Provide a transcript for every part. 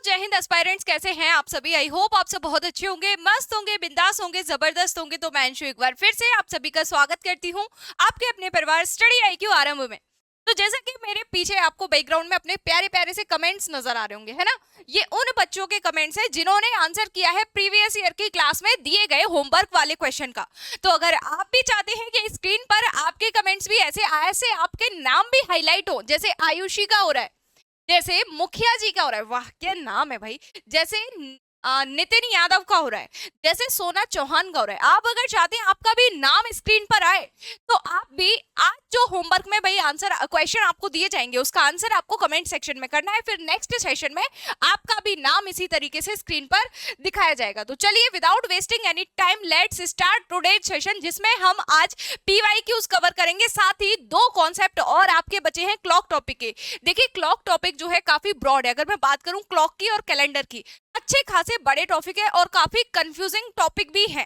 जय हिंद एस्पायरेंट्स, कैसे हैं आप सभी। आई होप आप सब बहुत अच्छे होंगे, मस्त होंगे, बिंदास होंगे, जबरदस्त होंगे। तो मैं अंशु एक बार फिर से आप सभी का स्वागत करती हूं आपके अपने परिवार स्टडी आईक्यू आरंभ में। तो जैसा कि मेरे पीछे आपको बैकग्राउंड में अपने प्यारे प्यारे से कमेंट्स नजर आ रहे होंगे, है ना। ये उन बच्चों के कमेंट्स हैं जिन्होंने आंसर किया है प्रीवियस ईयर की क्लास में दिए गए होमवर्क वाले क्वेश्चन का। तो अगर आप भी चाहते हैं कि स्क्रीन पर आपके कमेंट्स भी ऐसे आपके नाम भी हाईलाइट हो, जैसे आयुषी का हो रहा है, जैसे मुखिया जी का हो रहा है, वाह क्या नाम है भाई, जैसे नितिन यादव का हो रहा है, जैसे सोना चौहान का हो रहा है। आप अगर चाहते हैं आपका भी नाम स्क्रीन पर आए, तो आप भी आज जो होमवर्क में भाई आंसर क्वेश्चन आपको दिए जाएंगे उसका आंसर आपको कमेंट सेक्शन में करना है। फिर नेक्स्ट सेशन में आपका भी नाम इसी तरीके से स्क्रीन पर दिखाया जाएगा। तो चलिए without wasting any time let's start today's session, जिसमें हम आज पीवाईक्यूज कवर करेंगे, साथ ही दो कॉन्सेप्ट और आपके बचे हैं क्लॉक टॉपिक के। देखिए क्लॉक टॉपिक जो है काफी ब्रॉड है। अगर मैं बात करूं क्लॉक की और कैलेंडर की, अच्छे खासे बड़े टॉपिक है और काफी कंफ्यूजिंग टॉपिक भी है।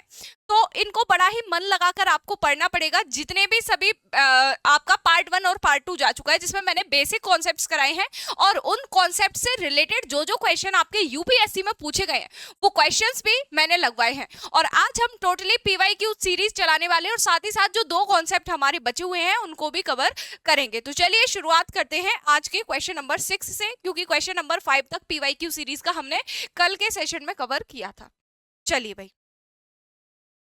तो इनको बड़ा ही मन लगाकर आपको पढ़ना पड़ेगा। जितने भी सभी आपका पार्ट 1 और पार्ट 2 जा चुका है, जिसमें मैंने बेसिक कॉन्सेप्ट्स कराए हैं और उन कॉन्सेप्ट से रिलेटेड जो जो क्वेश्चन आपके यूपीएससी में पूछे गए हैं वो क्वेश्चंस भी मैंने लगवाए हैं। और आज हम टोटली पीवाईक्यू सीरीज चलाने वाले हैं और साथ ही साथ जो दो कॉन्सेप्ट हमारे बचे हुए हैं उनको भी कवर करेंगे। तो चलिए शुरुआत करते हैं आज के क्वेश्चन नंबर 6 से, क्योंकि क्वेश्चन नंबर 5 तक पीवाईक्यू सीरीज का हमने कल के सेशन में कवर किया था। चलिए भाई,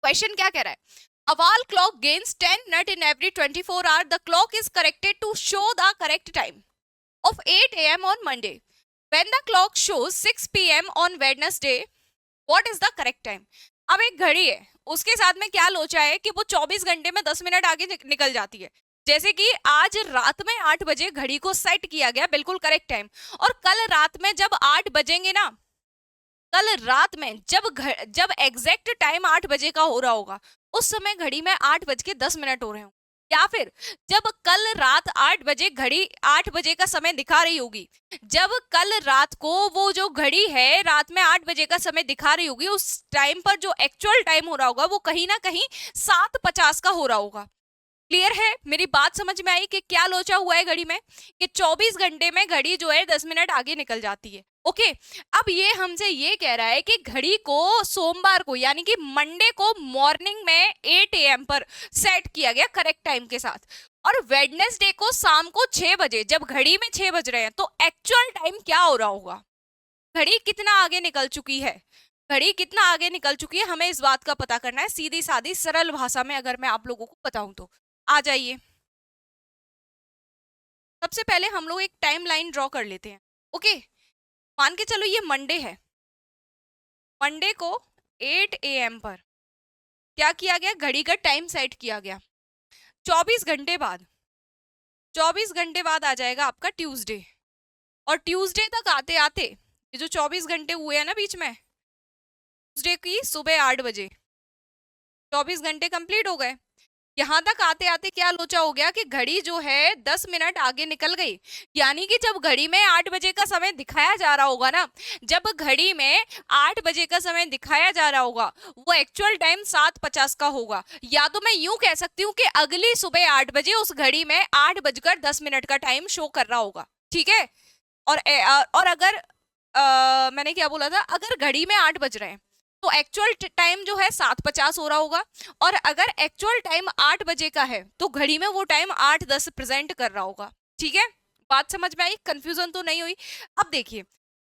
क्वेश्चन क्या कह रहा है। A wall clock gains 10 nut in every 24 hours. The clock is corrected to show the correct time of 8 a.m. on Monday. When the clock shows 6 p.m. on Wednesday, what is the correct time? अब एक घड़ी है, उसके साथ में क्या लोचा है कि वो 24 घंटे में 10 मिनट आगे निकल जाती है। जैसे कि आज रात में 8 बजे घड़ी को सेट किया गया, बिल्कुल करेक्ट टाइम। और कल रात में जब 8 बजेंगे ना, कल रात में जब एग्जैक्ट टाइम 8 बजे का हो रहा होगा, उस समय घड़ी में 8:10 हो रहे हो, या फिर जब कल रात 8 बजे घड़ी 8 बजे का समय दिखा रही होगी, जब कल रात को वो जो घड़ी है रात में 8 बजे का समय दिखा रही होगी, उस टाइम पर जो एक्चुअल टाइम हो रहा होगा वो कहीं ना कहीं 7:50 का हो रहा होगा। क्लियर है, मेरी बात समझ में आई कि क्या लोचा हुआ है घड़ी में, कि 24 घंटे में घड़ी जो है 10 मिनट आगे निकल जाती है। ओके, अब ये हमसे ये कह रहा है कि घड़ी को सोमवार को यानी कि मंडे को मॉर्निंग में 8 AM पर सेट किया गया करेक्ट टाइम के साथ, और वेडनेसडे को शाम को 6 बजे, जब घड़ी में 6 बज रहे हैं, तो एक्चुअल टाइम क्या हो रहा होगा, घड़ी कितना आगे निकल चुकी है, घड़ी कितना आगे निकल चुकी है, हमें इस बात का पता करना है। सीधी सादी सरल भाषा में अगर मैं आप लोगों को बताऊं तो आ जाइए। सबसे पहले हम लोग एक टाइम लाइन ड्रॉ कर लेते हैं। ओके, मान के चलो ये मंडे है, मंडे को 8 AM पर क्या किया गया, घड़ी का टाइम सेट किया गया। 24 घंटे बाद 24 घंटे बाद आ जाएगा आपका ट्यूसडे, और ट्यूसडे तक आते आते ये जो 24 घंटे हुए हैं ना बीच में, ट्यूसडे की सुबह 8 बजे 24 घंटे कंप्लीट हो गए। यहाँ तक आते आते क्या लोचा हो गया कि घड़ी जो है 10 मिनट आगे निकल गई। यानी कि जब घड़ी में 8 बजे का समय दिखाया जा रहा होगा ना, जब घड़ी में 8 बजे का समय दिखाया जा रहा होगा, वो एक्चुअल टाइम 7:50 का होगा। या तो मैं यूं कह सकती हूँ कि अगली सुबह 8 बजे उस घड़ी में 8:10 का टाइम शो कर रहा होगा। ठीक है, और अगर मैंने क्या बोला था, अगर घड़ी में 8 बज रहे हैं तो एक्चुअल टाइम जो है 7:50 हो रहा होगा, और अगर एक्चुअल टाइम 8 बजे का है तो घड़ी में वो टाइम 8:10 प्रेजेंट कर रहा होगा। ठीक है, बात समझ में आई, कंफ्यूजन तो नहीं हुई। अब देखिए,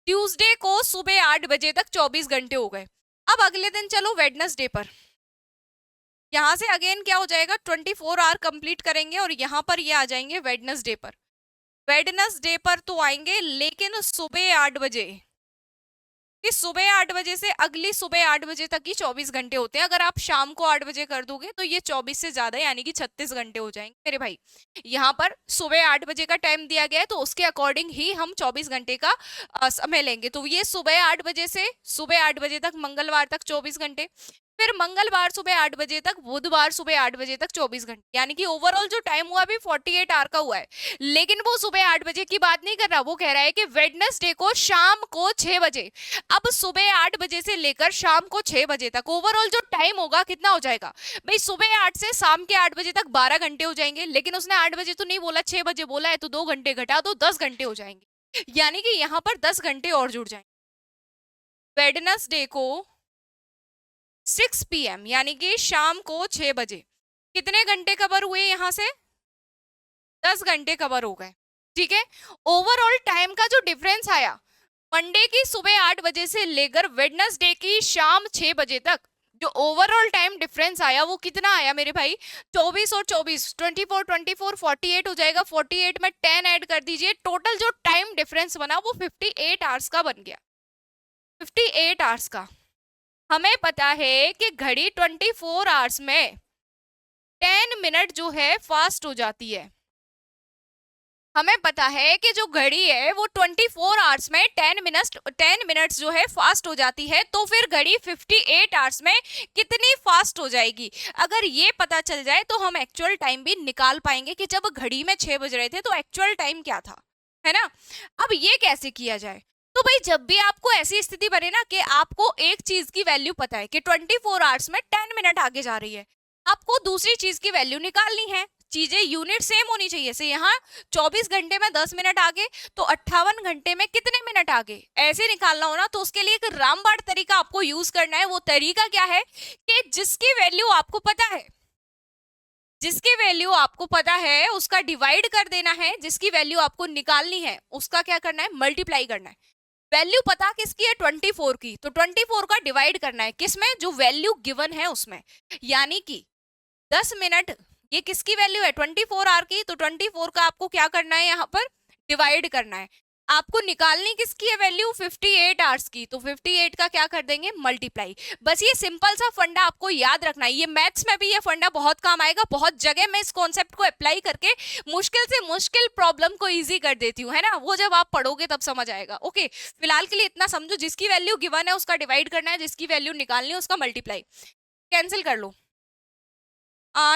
ट्यूसडे को सुबह 8 बजे तक 24 घंटे हो गए। अब अगले दिन चलो वेडनेसडे पर, यहां से अगेन क्या हो जाएगा, 24 आवर कंप्लीट करेंगे और यहाँ पर ये आ जाएंगे वेडनेसडे पर। वेडनेसडे पर तो आएंगे लेकिन सुबह 8 बजे, कि सुबह 8 बजे से अगली सुबह 8 बजे तक ही 24 घंटे होते हैं। अगर आप शाम को 8 बजे कर दोगे तो ये 24 से ज्यादा यानी कि 36 घंटे हो जाएंगे मेरे भाई। यहाँ पर सुबह 8 बजे का टाइम दिया गया है तो उसके अकॉर्डिंग ही हम 24 घंटे का समय लेंगे। तो ये सुबह 8 बजे से सुबह 8 बजे तक, मंगलवार तक 24 घंटे, फिर मंगलवार सुबह 8 बजे तक, बुधवार सुबह 8 बजे तक 24 घंटे, यानी कि ओवरऑल जो टाइम हुआ अभी 48 आवर का हुआ है। लेकिन वो सुबह 8 बजे की बात नहीं कर रहा, वो कह रहा है कि वेडनेसडे को शाम को 6 बजे। अब सुबह 8 बजे से लेकर शाम को 6 बजे तक ओवरऑल जो टाइम होगा कितना हो जाएगा भाई, सुबह 8 से शाम के 8 बजे तक 12 घंटे हो जाएंगे। लेकिन उसने 8 बजे तो नहीं बोला, 6 बजे बोला है, तो 2 घंटे घटा दो 10 घंटे हो जाएंगे, यानी कि यहाँ पर 10 घंटे और जुड़ जाएंगे। वेडनेसडे को 6 PM यानी कि शाम को 6 बजे कितने घंटे कवर हुए यहां से? 10 घंटे कवर हो गए। ठीक है, ओवरऑल टाइम का जो डिफरेंस आया मंडे की सुबह 8 बजे से लेकर वेडनेसडे की शाम 6 बजे तक, जो ओवरऑल टाइम डिफरेंस आया वो कितना आया मेरे भाई? 24 और 24, 24 24 48 हो जाएगा। 48 में 10 ऐड कर दीजिए, टोटल जो टाइम डिफरेंस बना वो 58 आवर्स का बन गया। 58 आवर्स का। हमें पता है कि घड़ी 24 आवर्स में 10 मिनट जो है फास्ट हो जाती है। हमें पता है कि जो घड़ी है वो 24 आवर्स में 10 मिनट्स जो है फास्ट हो जाती है, तो फिर घड़ी 58 आवर्स में कितनी फास्ट हो जाएगी? अगर ये पता चल जाए तो हम एक्चुअल टाइम भी निकाल पाएंगे कि जब घड़ी में 6 बज रहे थे तो एक्चुअल टाइम क्या था, है ना? अब ये कैसे किया जाए? तो भाई जब भी आपको ऐसी स्थिति बने ना कि आपको एक चीज की वैल्यू पता है कि 24 आवर्स में 10 मिनट आगे जा रही है, आपको दूसरी चीज की वैल्यू निकालनी है। चीजें यूनिट सेम होनी चाहिए। से यहाँ 24 घंटे में 10 मिनट आगे, तो 58 घंटे में कितने मिनट आगे, ऐसे निकालना हो ना, तो उसके लिए एक रामबाण तरीका आपको यूज करना है। वो तरीका क्या है कि जिसकी वैल्यू आपको पता है, जिसकी वैल्यू आपको पता है उसका डिवाइड कर देना है, जिसकी वैल्यू आपको निकालनी है उसका क्या करना है? मल्टीप्लाई करना है। वैल्यू पता किसकी है? 24 की, तो 24 का डिवाइड करना है किसमें? जो वैल्यू गिवन है उसमें। यानी कि 10 मिनट, ये किसकी वैल्यू है? 24 आवर की, तो 24 का आपको क्या करना है? यहाँ पर डिवाइड करना है। आपको निकालनी किसकी है वैल्यू? 58 आवर्स की, तो 58 का क्या कर देंगे? मल्टीप्लाई। बस ये सिंपल सा फंडा आपको याद रखना है। ये मैथ्स में भी ये फंडा बहुत काम आएगा। बहुत जगह मैं इस कॉन्सेप्ट को अप्लाई करके मुश्किल से मुश्किल प्रॉब्लम को इजी कर देती हूँ, है ना? वो जब आप पढ़ोगे तब समझ आएगा। ओके, फिलहाल के लिए इतना समझो, जिसकी वैल्यू गिवन है उसका डिवाइड करना है, जिसकी वैल्यू निकालनी है उसका मल्टीप्लाई। कैंसिल कर लो।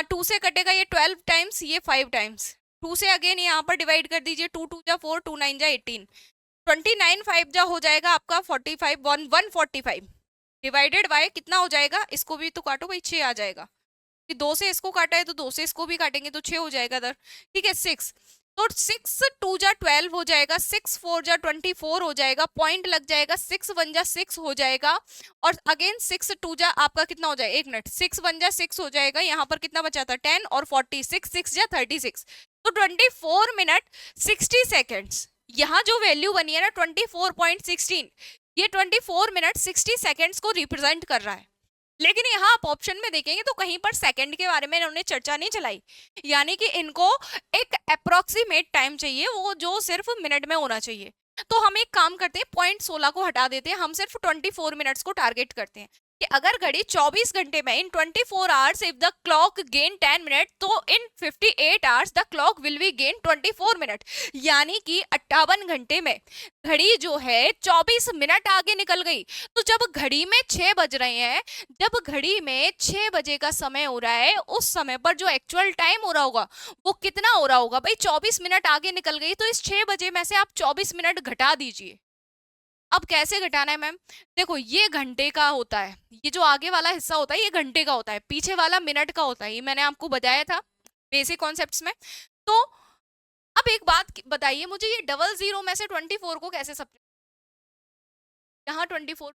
2 से कटेगा ये 12 टाइम्स, ये 5 टाइम्स। 2 से अगेन यहाँ पर डिवाइड कर दीजिए। 2 2 जा 4, 2 9 जा 18, 29 5 जा हो जाएगा आपका 45, 145 डिवाइडेड बाय कितना हो जाएगा? इसको भी तो काटो भाई, 6 आ जाएगा। 2 से इसको काटा है तो 2 से इसको भी काटेंगे तो 6 हो जाएगा इधर। ठीक है, 6, तो 6 2 जा 12 हो जाएगा, 6 4 जा 24 हो जाएगा, पॉइंट लग जाएगा, 6 1 जा 6 हो जाएगा, और अगेन 6 2 जा आपका कितना हो जाएगा? 1 मिनट, 6 1 जा 6 हो जाएगा। यहाँ पर कितना बचा था? 10 और 46, 6 जा 36, तो 24 मिनट 60 सेकेंड्स। यहाँ जो वैल्यू बनी है ना 24.16, ये 24 मिनट 60 सेकेंड्स को रिप्रेजेंट कर रहा है। लेकिन यहाँ आप ऑप्शन में देखेंगे तो कहीं पर सेकंड के बारे में इन्होंने चर्चा नहीं चलाई। यानी कि इनको एक अप्रोक्सीमेट टाइम चाहिए, वो जो सिर्फ मिनट में होना चाहिए। तो हम एक काम करते हैं, 0.16 को हटा देते हैं, हम सिर्फ 24 मिनट्स को टारगेट करते हैं कि अगर घड़ी 24 घंटे में, इन 24 hours if the clock gain 10 minute, तो इन 58 hours the clock will be gain 24 minute. यानी कि 58 घंटे में घड़ी जो है 24 मिनट आगे निकल गई। तो जब घड़ी में 6 बज रहे हैं, जब घड़ी में 6 बजे का समय हो रहा है, उस समय पर जो एक्चुअल टाइम हो रहा होगा वो कितना हो रहा होगा भाई? 24 मिनट आगे निकल गई, तो इस 6 बजे में से आप 24 मिनट घटा दीजिए। अब कैसे घटाना है मैम? देखो, ये घंटे का होता है, ये जो आगे वाला हिस्सा होता है ये घंटे का होता है, पीछे वाला मिनट का होता है। ये मैंने आपको बताया था बेसिक कॉन्सेप्ट्स में। तो अब एक बात बताइए मुझे, ये डबल जीरो में से 24 को कैसे सब, यहाँ 24,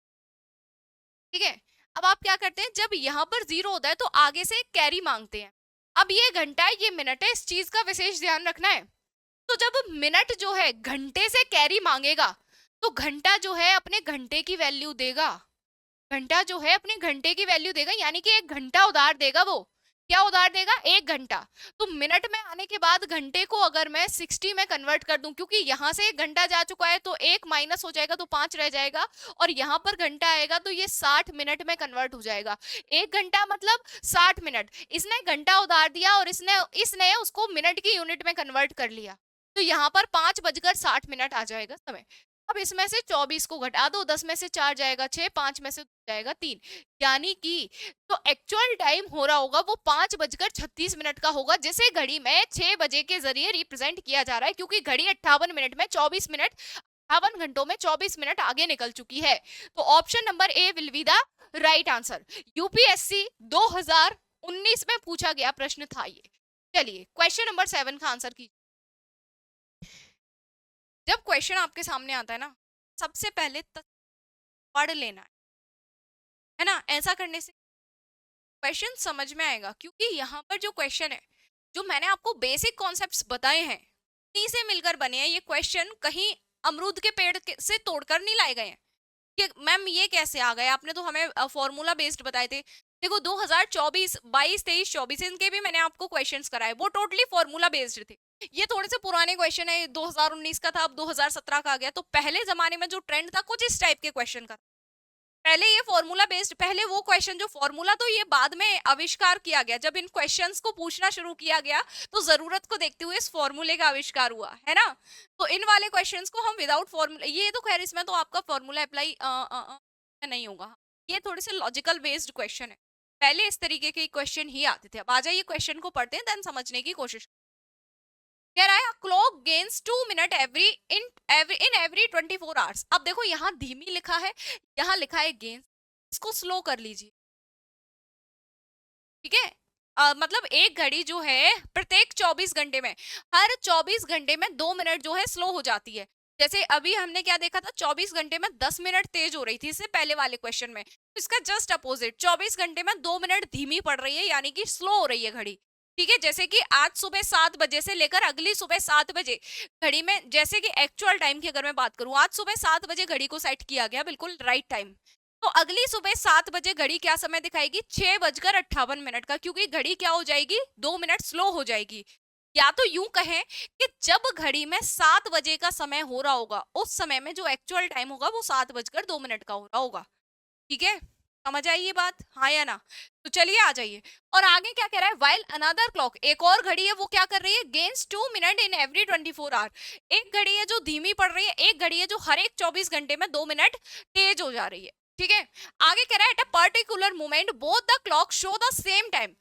ठीक है। अब आप क्या करते हैं, जब यहाँ पर जीरो होता है तो आगे से कैरी मांगते हैं। अब ये घंटा है, ये मिनट है, इस चीज का विशेष ध्यान रखना है। तो जब मिनट जो है घंटे से कैरी मांगेगा, तो घंटा जो है अपने घंटे की वैल्यू देगा। घंटा जो है अपने घंटे की वैल्यू देगा, यानी कि 1 घंटा उधार देगा। वो क्या उधार देगा? 1 घंटा। तो मिनट में आने के बाद घंटे को अगर मैं 60 में कन्वर्ट कर दूं, क्योंकि यहां से 1 घंटा जा चुका है तो 1 माइनस हो जाएगा तो 5 रह जाएगा, और यहाँ पर घंटा आएगा तो ये 60 मिनट में कन्वर्ट हो जाएगा। 1 घंटा मतलब 60 मिनट। इसने घंटा उधार दिया और इसने उसको मिनट की यूनिट में कन्वर्ट कर लिया, तो यहाँ पर 5:60 आ जाएगा समय। अब इसमें से 24 को घटा दो, 10 में से 4 जाएगा 6, 5 में से जाएगा 3, यानी कि तो एक्चुअल टाइम हो रहा होगा वो 5:36 का होगा, जिसे घड़ी में 6 बजे के जरिए रिप्रेजेंट किया जा रहा है, क्योंकि घड़ी 58 मिनट में 24 मिनट, 58 घंटों में 24 मिनट आगे निकल चुकी है। तो option number A will be the right answer. UPSC 2019 में पूछा गया प्रश्न था ये। चलिए क्वेश्चन नंबर 7 का आंसर कीजिए। जब क्वेश्चन आपके सामने आता है ना, सबसे पहले पढ़ लेना है ना। ऐसा करने से क्वेश्चन समझ में आएगा, क्योंकि यहाँ पर जो क्वेश्चन है, जो मैंने आपको बेसिक कॉन्सेप्ट्स बताए हैं, उन्हीं से मिलकर बने हैं ये क्वेश्चन। कहीं अमरूद के पेड़ से तोड़कर नहीं लाए गए हैं कि मैम ये कैसे आ गए, आपने तो हमें फॉर्मूला बेस्ड बताए थे। देखो 2024, 22, 23, 24 इनके भी मैंने आपको क्वेश्चंस कराए, वो टोटली फॉर्मूला बेस्ड थे। ये थोड़े से पुराने क्वेश्चन है, 2019 का था, अब 2017 का आ गया। तो पहले जमाने में जो ट्रेंड था कुछ इस टाइप के क्वेश्चन का, पहले ये फॉर्मूला बेस्ड, पहले वो क्वेश्चन जो फॉर्मूला, तो ये बाद में आविष्कार किया गया जब इन क्वेश्चंस को पूछना शुरू किया गया, तो जरूरत को देखते हुए इस फॉर्मूले का आविष्कार हुआ है ना। तो इन वाले क्वेश्चंस को हम विदाउट फॉर्मूला, ये तो खैर इसमें तो आपका फॉर्मूला अप्लाई नहीं होगा, ये थोड़े से लॉजिकल बेस्ड क्वेश्चन है। पहले इस तरीके के क्वेश्चन ही आते थे। अब आ जाइए क्वेश्चन को पढ़ते हैं, देन समझने की कोशिश। कह रहा है clock gains 2 minute in every 24 hours. अब देखो यहाँ धीमी लिखा है, यहाँ लिखा है गेन्स, इसको स्लो कर लीजिए, ठीक है। मतलब एक घड़ी जो है प्रत्येक 24 घंटे में, हर 24 घंटे में 2 मिनट जो है स्लो हो जाती है। जैसे अभी हमने क्या देखा था, 24 घंटे में 10 मिनट तेज हो रही थी इससे पहले वाले क्वेश्चन में। इसका जस्ट अपोजिट, 24 घंटे में 2 मिनट धीमी पड़ रही है, यानी कि स्लो हो रही है घड़ी, ठीक है। जैसे कि आज सुबह 7 बजे से लेकर अगली सुबह 7 बजे घड़ी में, जैसे कि एक्चुअल टाइम की अगर मैं बात करूं, आज सुबह 7 बजे घड़ी को सेट किया गया, बिल्कुल राइट टाइम। तो अगली सुबह 7 बजे घड़ी क्या समय दिखाएगी, 6:58 का, क्योंकि घड़ी क्या हो जाएगी, 2 मिनट स्लो हो जाएगी। या तो यूं कहें कि जब घड़ी में 7 बजे का समय हो रहा होगा, उस समय में जो एक्चुअल टाइम होगा वो 7:02 का हो रहा होगा, ठीक है। समझ आई ये बात, हाँ या ना। तो चलिए आ जाइए, और आगे क्या कह रहा है, वाइल अनदर क्लॉक, एक और घड़ी है वो क्या कर रही है, gains 2 minute in every 24 hour. एक घड़ी है जो धीमी पड़ रही है, एक घड़ी है जो हर एक 24 घंटे में 2 मिनट तेज हो जा रही है, ठीक है। आगे कह रहा है at a particular moment both the clock show the same time.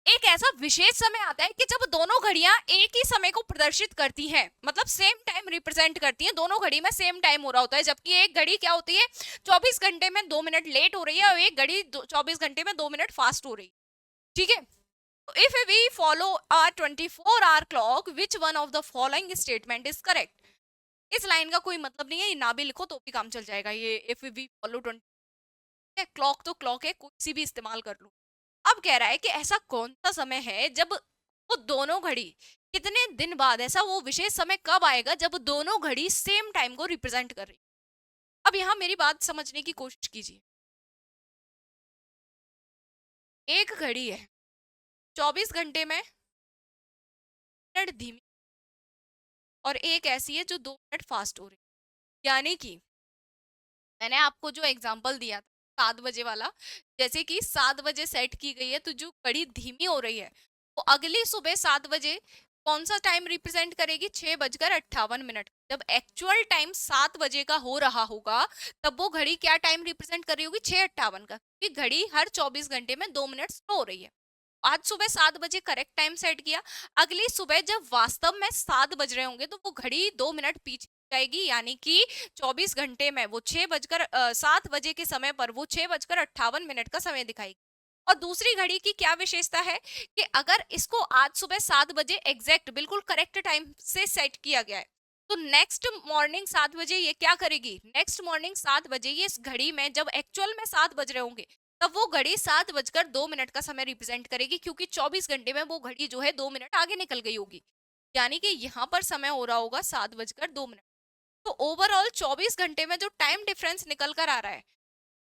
एक ऐसा विशेष समय आता है कि जब दोनों घड़ियां एक ही समय को प्रदर्शित करती हैं, मतलब सेम टाइम रिप्रेजेंट करती हैं, दोनों घड़ी में सेम टाइम हो रहा होता है, जबकि एक घड़ी क्या होती है, 24 घंटे में 2 मिनट लेट हो रही है, और एक घड़ी 24 घंटे में 2 मिनट फास्ट हो रही है, ठीक है। If we follow our 24 hour clock, which one of the following statement is correct. इस लाइन का कोई मतलब नहीं है, ये ना भी लिखो तो भी काम चल जाएगा, ये इफ वी फॉलो 20, क्लॉक तो क्लॉक है, कोई भी इस्तेमाल कर लो। अब कह रहा है कि ऐसा कौन सा समय है जब वो दोनों घड़ी, कितने दिन बाद, ऐसा वो विशेष समय कब आएगा जब दोनों घड़ी सेम टाइम को रिप्रेजेंट कर रही। अब यहां मेरी बात समझने की कोशिश कीजिए। एक घड़ी है 24 घंटे में मिनट धीमी, और एक ऐसी है जो 2 मिनट फास्ट हो रही है। यानी कि मैंने आपको जो एग्जांपल दिया था 7 बजे वाला, जैसे कि 7 बजे सेट की गई है, तो जो घड़ी धीमी हो रही है वो अगली सुबह 7 बजे कौन सा टाइम रिप्रेजेंट करेगी, 6:58। जब एक्चुअल टाइम 7 बजे का हो रहा होगा, तब वो घड़ी क्या टाइम रिप्रेजेंट कर रही होगी, 6:58 का, क्योंकि घड़ी हर 24 घंटे में 2 मिनट स्लो हो रही है। आज सुबह 7 बजे करेक्ट टाइम सेट किया, अगली सुबह जब वास्तव में 7 बज रहे होंगे तो वो घड़ी 2 मिनट पीछे जाएगी, यानी कि 24 घंटे में वो 7 बजे के समय पर वो 6:58 का समय दिखाएगी। और दूसरी घड़ी की क्या विशेषता है कि अगर इसको आज सुबह 7 बजे एग्जैक्ट बिल्कुल करेक्ट टाइम से सेट किया गया है, तो नेक्स्ट मॉर्निंग 7 बजे ये क्या करेगी, नेक्स्ट मॉर्निंग 7 बजे ये इस घड़ी में जब एक्चुअल में 7 बज रहे होंगे, तब वो घड़ी 7:02 का समय रिप्रेजेंट करेगी, क्योंकि 24 घंटे में वो घड़ी जो है 2 मिनट आगे निकल गई होगी। यानी कि यहाँ पर समय हो रहा होगा 7:02। तो ओवरऑल 24 घंटे में जो टाइम डिफरेंस निकल कर आ रहा है,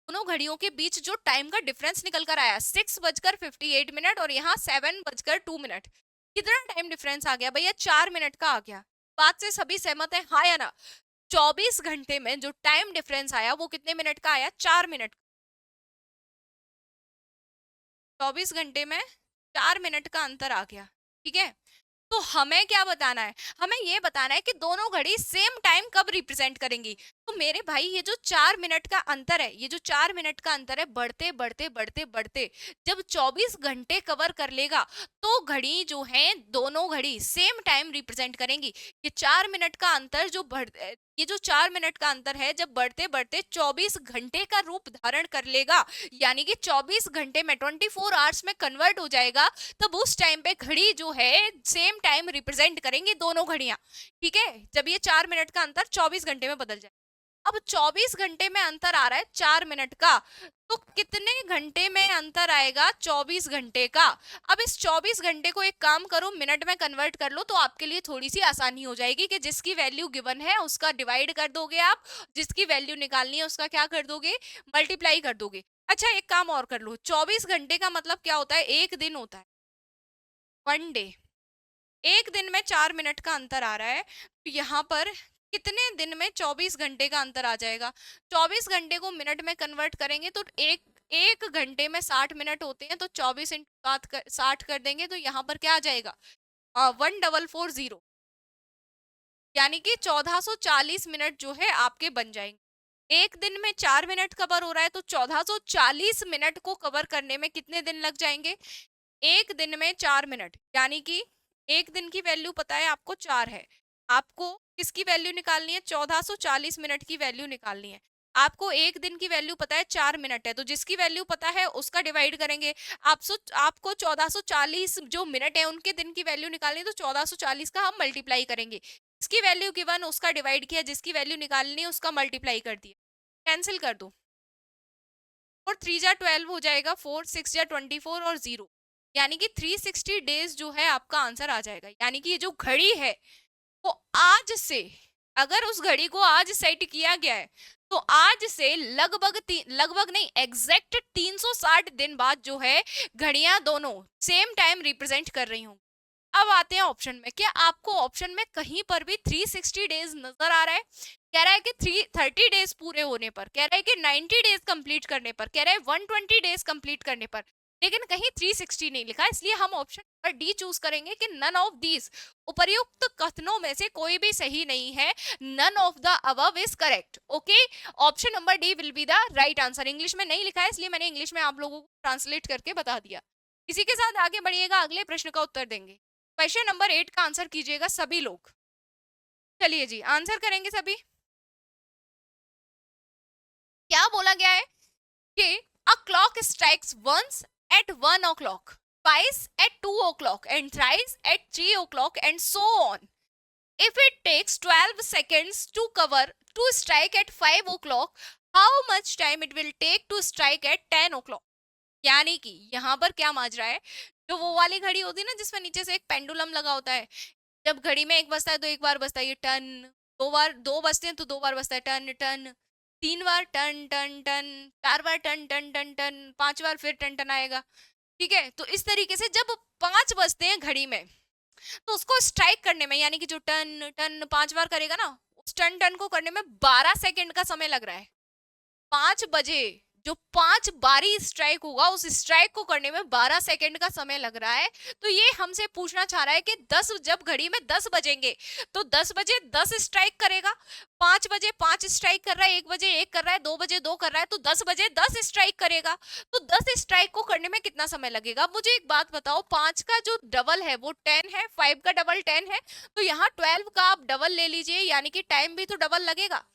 दोनों घड़ियों के बीच जो टाइम का डिफरेंस निकल कर आया 6:58, और यहाँ 7:02। कितना टाइम डिफरेंस आ गया भैया, 4 मिनट का आ गया। बात से सभी सहमत है, हाँ या ना। 24 घंटे में जो टाइम डिफरेंस आया वो कितने मिनट का आया, 4 मिनट। 24 घंटे में 4 मिनट का अंतर आ गया, ठीक है। तो हमें क्या बताना है, हमें ये बताना है कि दोनों घड़ी सेम टाइम कब रिप्रेजेंट करेंगी। तो मेरे भाई ये जो 4 मिनट का अंतर है, ये जो 4 मिनट का अंतर है, बढ़ते बढ़ते बढ़ते बढ़ते जब 24 घंटे कवर कर लेगा, तो घड़ी जो है दोनों घड़ी सेम टाइम रिप्रेजेंट करेंगी। ये 4 मिनट का अंतर जो बढ़ ये जो 4 मिनट का अंतर है, जब बढ़ते बढ़ते 24 घंटे का रूप धारण कर लेगा, यानी कि 24 घंटे में 24 आवर्स में कन्वर्ट हो जाएगा, तब उस टाइम पे घड़ी जो है सेम टाइम रिप्रेजेंट करेंगी दोनों घड़ियां, ठीक है। जब ये 4 मिनट का अंतर 24 घंटे में बदल जाए, अब 24 घंटे में अंतर आ रहा है 4 मिनट का, तो कितने घंटे में अंतर आएगा 24 घंटे का। अब इस 24 घंटे को एक काम करो, मिनट में कन्वर्ट कर लो, तो आपके लिए थोड़ी सी आसानी हो जाएगी कि जिसकी वैल्यू गिवन है उसका डिवाइड कर दोगे आप, जिसकी वैल्यू निकालनी है उसका क्या कर दोगे, मल्टीप्लाई कर दोगे। अच्छा एक काम और कर लो, 24 घंटे का मतलब क्या होता है, एक दिन होता है, 1 डे। एक दिन में 4 मिनट का अंतर आ रहा है, तो यहाँ पर कितने दिन में 24 घंटे का अंतर आ जाएगा। 24 घंटे को मिनट में कन्वर्ट करेंगे तो एक एक घंटे में 60 मिनट होते हैं, तो 24 इंटू 60 कर देंगे, तो यहाँ पर क्या आ जाएगा, 1440, यानी कि 1440 मिनट जो है आपके बन जाएंगे। एक दिन में 4 मिनट कवर हो रहा है, तो 1440 मिनट को कवर करने में कितने दिन लग जाएंगे, एक दिन में 4 मिनट, यानी कि एक दिन की वैल्यू पता है आपको 4 है, आपको किसकी वैल्यू निकालनी है, 1440 मिनट की वैल्यू निकालनी है। आपको एक दिन की वैल्यू पता है 4 मिनट है, तो जिसकी वैल्यू पता है उसका डिवाइड करेंगे। आपको 1440 जो मिनट है उनके दिन की वैल्यू निकालनी है, तो 1440 का हम मल्टीप्लाई करेंगे, जिसकी वैल्यू गिवन उसका डिवाइड किया, जिसकी वैल्यू निकालनी है उसका मल्टीप्लाई कर दिया, कैंसिल कर दो, और 3 जा 12 हो जाएगा, 4 6 जा 24 और 0, यानी कि 360 डेज जो है आपका आंसर आ जाएगा। यानी कि ये जो घड़ी है वो आज से, अगर उस घड़ी को आज सेट किया गया है, तो आज से लगभग नहीं, एग्जैक्ट 360 दिन बाद जो है घड़ियां दोनों सेम टाइम रिप्रेजेंट कर रही हूँ। अब आते हैं ऑप्शन में, क्या आपको ऑप्शन में कहीं पर भी 360 डेज नजर आ रहा है, कह रहा है कि 330 डेज पूरे होने पर, कह रहा है कि 90 डेज कंप्लीट करने पर, कह रहा है 120 डेज कंप्लीट करने पर, लेकिन कहीं 360 नहीं लिखा, इसलिए हम ऑप्शन नंबर डी चूज करेंगे कि नन ऑफ दीज, उपर्युक्त कथनों में से कोई भी सही नहीं है, none of the above is correct. Okay, option number D will be the right answer. English में नहीं लिखा है, इसलिए मैंने इंग्लिश में आप लोगों को ट्रांसलेट करके बता दिया। इसी के साथ आगे बढ़िएगा, अगले प्रश्न का उत्तर देंगे। क्वेश्चन नंबर 8 का आंसर कीजिएगा सभी लोग। चलिए जी, आंसर करेंगे सभी। क्या बोला गया है कि a clock strikes once at 1 o'clock, twice at 2 o'clock, and thrice at 3 o'clock, and so on. If it takes 12 seconds to cover to strike at 5 o'clock, how much time it will take to strike at 10 o'clock? यानी कि यहाँ पर क्या माज रहा है, जो वो वाली घड़ी होती है ना जिसमें नीचे से एक पेंडुलम लगा होता है, जब घड़ी में एक बजता है तो एक बार बजता है ये टन, दो बार दो बजते हैं तो दो बार बजता है टन टन, 3 बार टन टन टन, 4 बार टन टन टन टन, 5 बार फिर टन टन आएगा। ठीक है, तो इस तरीके से जब 5 बजते हैं घड़ी में, तो उसको स्ट्राइक करने में, यानी कि जो टन टन 5 बार करेगा ना, उस टन टन को करने में 12 सेकेंड का समय लग रहा है। 5 बजे जो 5 बारी स्ट्राइक होगा, उस स्ट्राइक को करने में 12 सेकेंड का समय लग रहा है। तो ये हमसे पूछना चाह रहा है कि 10, जब घड़ी में 10 बजेंगे तो 10 बजे 10 स्ट्राइक करेगा, 5 बजे 5 स्ट्राइक कर रहा है, 1 बजे 1 कर रहा है, 2 बजे 2 कर रहा है, तो 10 बजे 10 स्ट्राइक करेगा। तो 10 स्ट्राइक को करने में कितना समय लगेगा। मुझे एक बात बताओ, 5 का जो डबल है वो 10 है, 5 का डबल 10 है, तो यहाँ 12 का आप डबल ले लीजिए, यानी कि टाइम भी तो डबल लगेगा।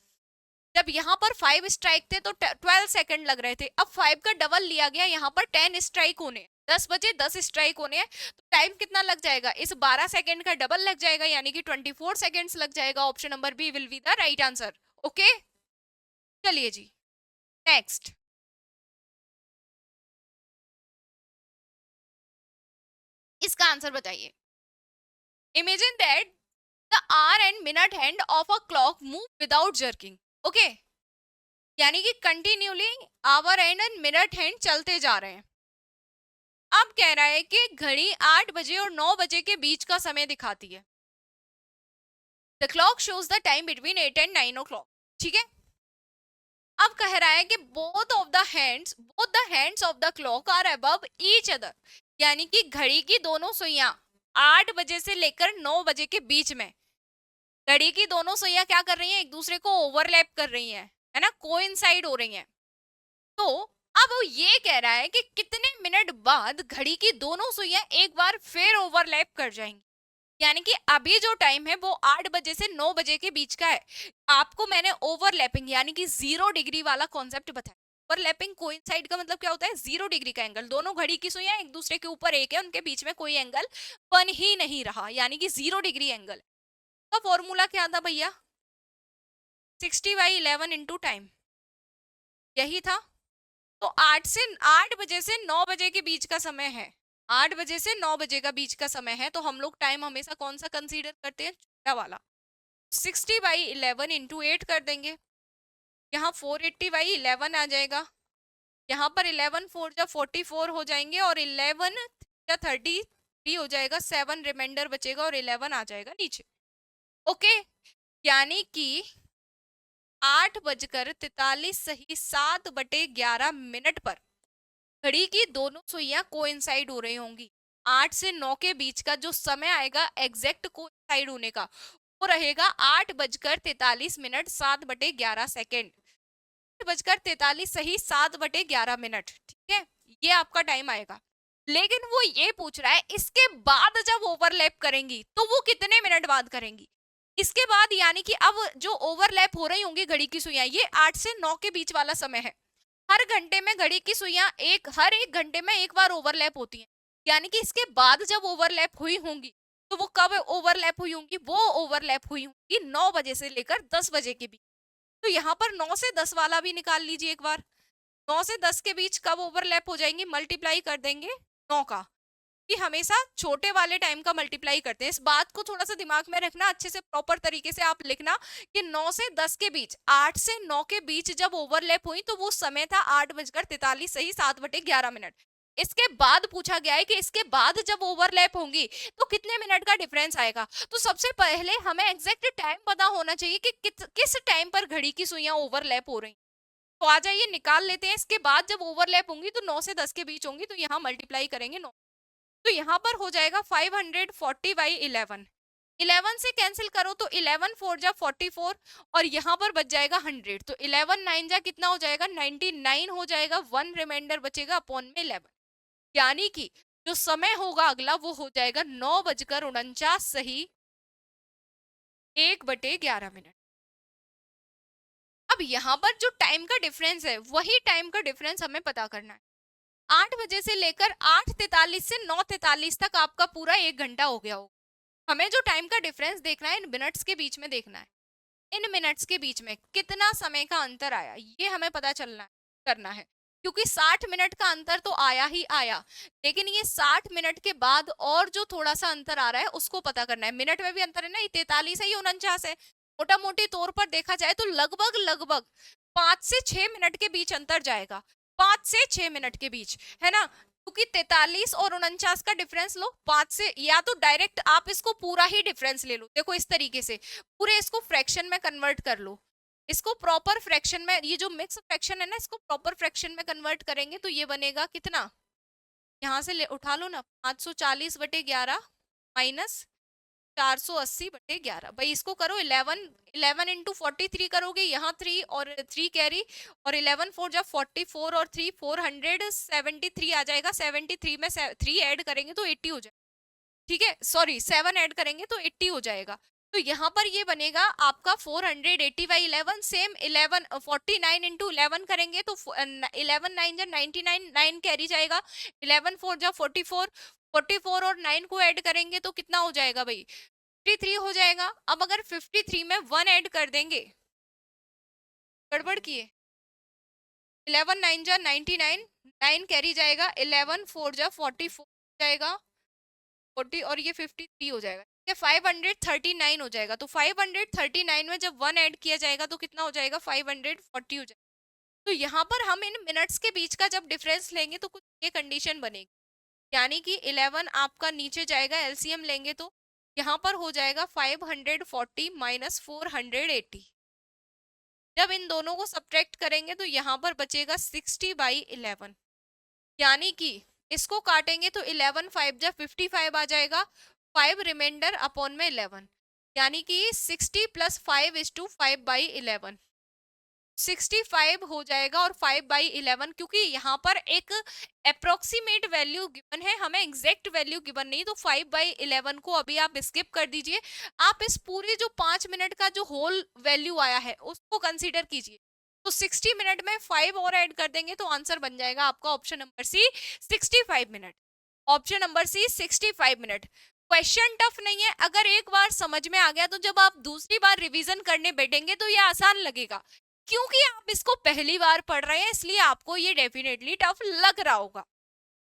जब यहाँ पर 5 स्ट्राइक थे तो 12 सेकंड लग रहे थे, अब 5 का डबल लिया गया, यहाँ पर 10 स्ट्राइक होने, 10 बजे 10 स्ट्राइक होने हैं, तो टाइम कितना लग जाएगा, इस 12 सेकंड का डबल लग जाएगा, यानी कि 24 सेकंड्स लग जाएगा। Option number B will be the right answer. Okay, चलिए जी नेक्स्ट। इसका आंसर बताइए। Imagine that the hour and minute hand of a clock move without jerking. Okay, यानी कि continuously hour and minute hand चलते जा रहे हैं। अब कह रहा है कि घड़ी 8 बजे और 9 बजे के बीच का समय दिखाती है। The clock shows the time between 8 and 9 o'clock। ठीक है, अब कह रहा है कि both the hands of the clock are above each other, यानी कि घड़ी की दोनों सुइयां 8 बजे से लेकर 9 बजे के बीच में, घड़ी की दोनों सुइयां क्या कर रही हैं, एक दूसरे को ओवरलैप कर रही हैं, है ना, कोइंसाइड हो रही हैं। तो अब वो ये कह रहा है कि कितने मिनट बाद घड़ी की दोनों सुइयां एक बार फिर ओवरलैप कर जाएंगी, यानी कि अभी जो टाइम है वो 8 बजे से 9 बजे के बीच का है। आपको मैंने ओवरलैपिंग यानी कि 0 डिग्री वाला कॉन्सेप्ट बताया। ओवरलैपिंग कोइंसाइड का मतलब क्या होता है, 0 डिग्री का एंगल, दोनों घड़ी की सुइयां एक दूसरे के ऊपर एक है, उनके बीच में कोई एंगल बन ही नहीं रहा, यानी कि 0 डिग्री एंगल का फॉर्मूला क्या था भैया, 60/11 इंटू टाइम, यही था। तो 8 बजे से 9 बजे के बीच का समय है, 8 बजे से 9 बजे का बीच का समय है, तो हम लोग टाइम हमेशा कौन सा कंसीडर करते हैं, छोटा वाला। 60/11 इंटू 8 कर देंगे, यहाँ 480/11 आ जाएगा, यहाँ पर 11 4 जा 44 हो जाएंगे, और 11 या 33 हो जाएगा, 7 रिमाइंडर बचेगा और 11 आ जाएगा नीचे। ओके, यानी कि 8:43 सही 7/11 पर घड़ी की दोनों सुइयां कोइंसाइड हो रही होंगी। 8 से 9 के बीच का जो समय आएगा एग्जैक्ट कोइंसाइड होने का, वो रहेगा 8:43 7/11। 8:43 सही 7/11, ठीक है, ये आपका टाइम आएगा। लेकिन वो ये पूछ रहा है इसके बाद जब ओवरलैप करेंगी तो वो कितने मिनट बाद करेंगी। इसके बाद यानी कि अब जो ओवरलैप हो रही होंगी घड़ी की सुइयां, ये 8 से 9 के बीच वाला समय है। हर घंटे में घड़ी की सुइयां हर एक घंटे में एक बार ओवरलैप होती हैं। यानी कि इसके बाद जब ओवरलैप हुई होंगी तो वो कब ओवरलैप हुई होंगी, वो ओवरलैप हुई होंगी 9 बजे से लेकर 10 बजे के बीच। तो यहाँ पर 9 से 10 वाला भी निकाल लीजिए एक बार। 9 से 10 के बीच कब ओवरलैप हो जाएंगी, मल्टीप्लाई कर देंगे 9 का, कि हमेशा छोटे वाले टाइम का मल्टीप्लाई करते हैं। इस बात को थोड़ा सा दिमाग में रखना, अच्छे से प्रॉपर तरीके से आप लिखना कि 9 से 10 के बीच, 8 से 9 के बीच जब ओवरलैप हुई तो वो समय था 8:43 सही 7/11। इसके बाद पूछा गया है कि इसके बाद जब ओवरलैप होंगी तो कितने मिनट का डिफरेंस आएगा। तो सबसे पहले हमें एग्जैक्ट टाइम पता होना चाहिए कि किस टाइम पर घड़ी की सुइयां ओवरलैप हो रही। तो आ जाइए निकाल लेते हैं। इसके बाद जब ओवरलैप होंगी तो 9 से 10 के बीच होंगी, तो यहाँ मल्टीप्लाई करेंगे 9, तो यहाँ पर हो जाएगा 540/11। 11 से कैंसिल करो तो 11 4 जा 44, और यहाँ पर बच जाएगा 100, तो 11 9 जा कितना हो जाएगा 99 हो जाएगा, 1 रिमाइंडर बचेगा अपॉन में 11। यानी कि जो समय होगा अगला वो हो जाएगा 9:49 सही 1/11। अब यहाँ पर जो टाइम का डिफरेंस है वही टाइम का डिफरेंस हमें पता करना है। 8 बजे से लेकर 8:43 से 9:43 तक आपका पूरा 1 घंटा हो गया होगा। हमें जो टाइम का डिफरेंस देखना है इन मिनट्स के बीच में देखना है, इन मिनट्स के बीच में कितना समय का अंतर आया ये हमें पता चलना है, करना है। क्योंकि 60 मिनट का अंतर तो आया ही आया, लेकिन ये 60 मिनट के बाद और जो थोड़ा सा अंतर आ रहा है उसको पता करना है। मिनट में भी अंतर है ना, ये 43 है, ये 49 है। मोटा मोटी तौर पर देखा जाए तो लगभग लगभग 5 से 6 मिनट के बीच अंतर जाएगा, 5 से 6 मिनट के बीच, है ना। क्योंकि 43 और 49 का डिफरेंस लो 5 से, या तो डायरेक्ट आप इसको पूरा ही डिफरेंस ले लो, देखो इस तरीके से पूरे इसको फ्रैक्शन में कन्वर्ट कर लो। इसको प्रॉपर फ्रैक्शन में, ये जो मिक्स फ्रैक्शन है ना, इसको प्रॉपर फ्रैक्शन में कन्वर्ट करेंगे तो ये बनेगा कितना, यहाँ से ले उठा लो ना, 540/11 माइनस 480/11। भाई इसको करो 11 इंटू 43 करोगे, यहाँ 3 और 3 कैरी, और 11 4 जा 44 और 3 473 आ जाएगा। 73 में 3 ऐड करेंगे तो 80 हो जाएगा, ठीक है, सॉरी 7 ऐड करेंगे तो 80 हो जाएगा। तो यहाँ पर ये बनेगा आपका 480/11। सेम 11 49 इंटू 11 करेंगे तो 11 9 जा 99, 9 कैरी जाएगा, 11 4 जा 44, 44 और 9 को ऐड करेंगे तो कितना हो जाएगा भाई 53 हो जाएगा। अब अगर 53 में 1 ऐड कर देंगे, गड़बड़ किए, 11 9 जा 99, 9 कैरी जाएगा, 11 4 जा 44 जाएगा, 40 और ये 53 हो जाएगा, ठीक है, 539 हो जाएगा। तो 539 में जब 1 ऐड किया जाएगा तो कितना हो जाएगा 540 हो जाएगा। तो यहाँ पर हम इन मिनट्स के बीच का जब डिफरेंस लेंगे तो कुछ ये कंडीशन बनेगी, यानी कि 11 आपका नीचे जाएगा, एलसीएम लेंगे तो यहाँ पर हो जाएगा 540 माइनस 480। जब इन दोनों को सब्ट्रैक्ट करेंगे तो यहाँ पर बचेगा 60/11, यानी कि इसको काटेंगे तो 11 5 जा 55 आ जाएगा, 5 रिमाइंडर अपॉन में 11, यानी कि 60 + 5:5/11, 65 हो जाएगा, और 5/11 क्योंकि यहाँ पर एक अप्रोक्सीमेट वैल्यू गिवन है, हमें एग्जैक्ट वैल्यू गिवन नहीं, तो 5/11 को अभी आप स्किप कर दीजिए। आप इस पूरे जो 5 मिनट का जो होल वैल्यू आया है उसको कंसीडर कीजिए। तो 60 मिनट में 5 और ऐड कर देंगे तो आंसर बन जाएगा आपका option number C 65 minute. Option number C 65 minute. Question tough नहीं है, अगर एक बार समझ में आ गया तो जब आप दूसरी बार रिवीजन करने बैठेंगे तो ये आसान लगेगा, क्योंकि आप इसको पहली बार पढ़ रहे हैं इसलिए आपको ये डेफिनेटली टफ लग रहा होगा।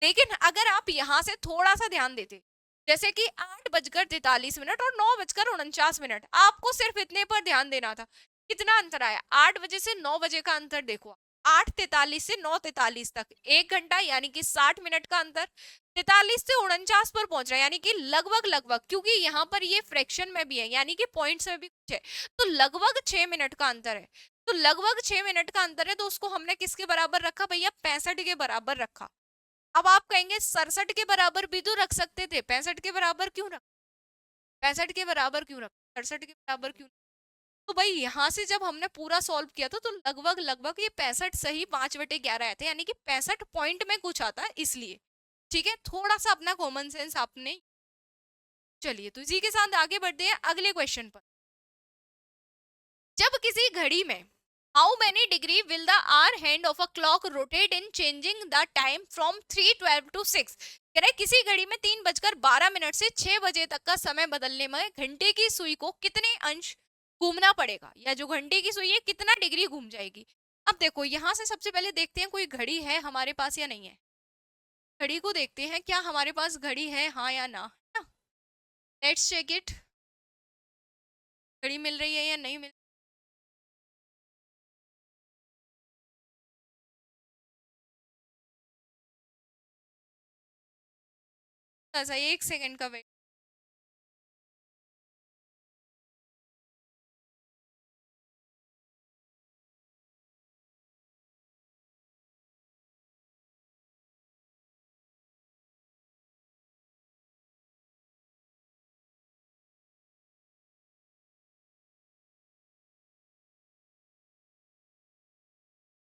लेकिन अगर आप यहाँ से थोड़ा सा ध्यान देते, जैसे कि 8:43 और 9:49, आपको सिर्फ इतने पर ध्यान देना था। कितना अंतर आया, 8 बजे से 9 बजे का अंतर देखो, 8:43 से 9:43 तक 1 घंटा, यानी कि 60 मिनट का अंतर। 43 से 49 पर पहुंच रहा है, यानी कि लगभग लगभग, क्योंकि यहाँ पर ये फ्रैक्शन में भी है यानी कि पॉइंट्स में भी कुछ है, तो लगभग 6 मिनट का अंतर है। तो लगभग 6 मिनट का अंतर है, तो उसको हमने किसके बराबर रखा भैया, 65 के बराबर रखा। अब आप कहेंगे 67 के बराबर भी तो रख सकते थे, 65 के बराबर क्यों रख, 65 के बराबर क्यों रख, 67 के बराबर क्यों। तो भाई यहाँ से जब हमने पूरा सॉल्व किया था तो लगभग लगभग ये 65 सही 5/11 आए थे, यानी कि 65 पॉइंट में कुछ आता है इसलिए। ठीक है, थोड़ा सा अपना कॉमन सेंस आपने। चलिए तो इसी के साथ आगे बढ़ते हैं अगले क्वेश्चन पर। जब किसी घड़ी में how many degree will the hour hand of a clock rotate in changing the time from 3:12 to 6, कह रहे किसी घड़ी में 3:12 से 6 बजे तक का समय बदलने में घंटे की सुई को कितने अंश घूमना पड़ेगा, या जो घंटे की सुई है कितना डिग्री घूम जाएगी। अब देखो यहाँ से सबसे पहले देखते हैं कोई घड़ी है हमारे पास या नहीं है। घड़ी को देखते हैं, क्या हमारे पास घड़ी है, हाँ या ना, है ना। लेट्स चेक इट, घड़ी मिल रही है या नहीं मिल। ऐसा 1 सेकेंड का वेट।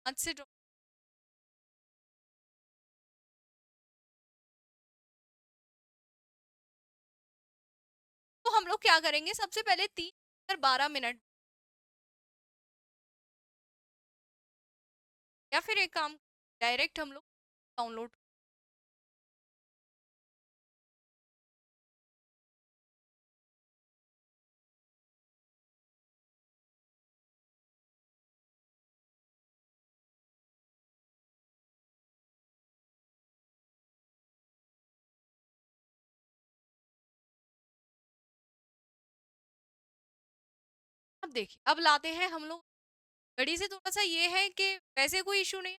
आज से तो हम लोग क्या करेंगे, सबसे पहले 3:12, या फिर एक काम, डायरेक्ट हम लोग डाउनलोड। अब देखिए, अब लाते हैं हम लोग घड़ी से, थोड़ा सा ये है कि वैसे कोई इशू नहीं है,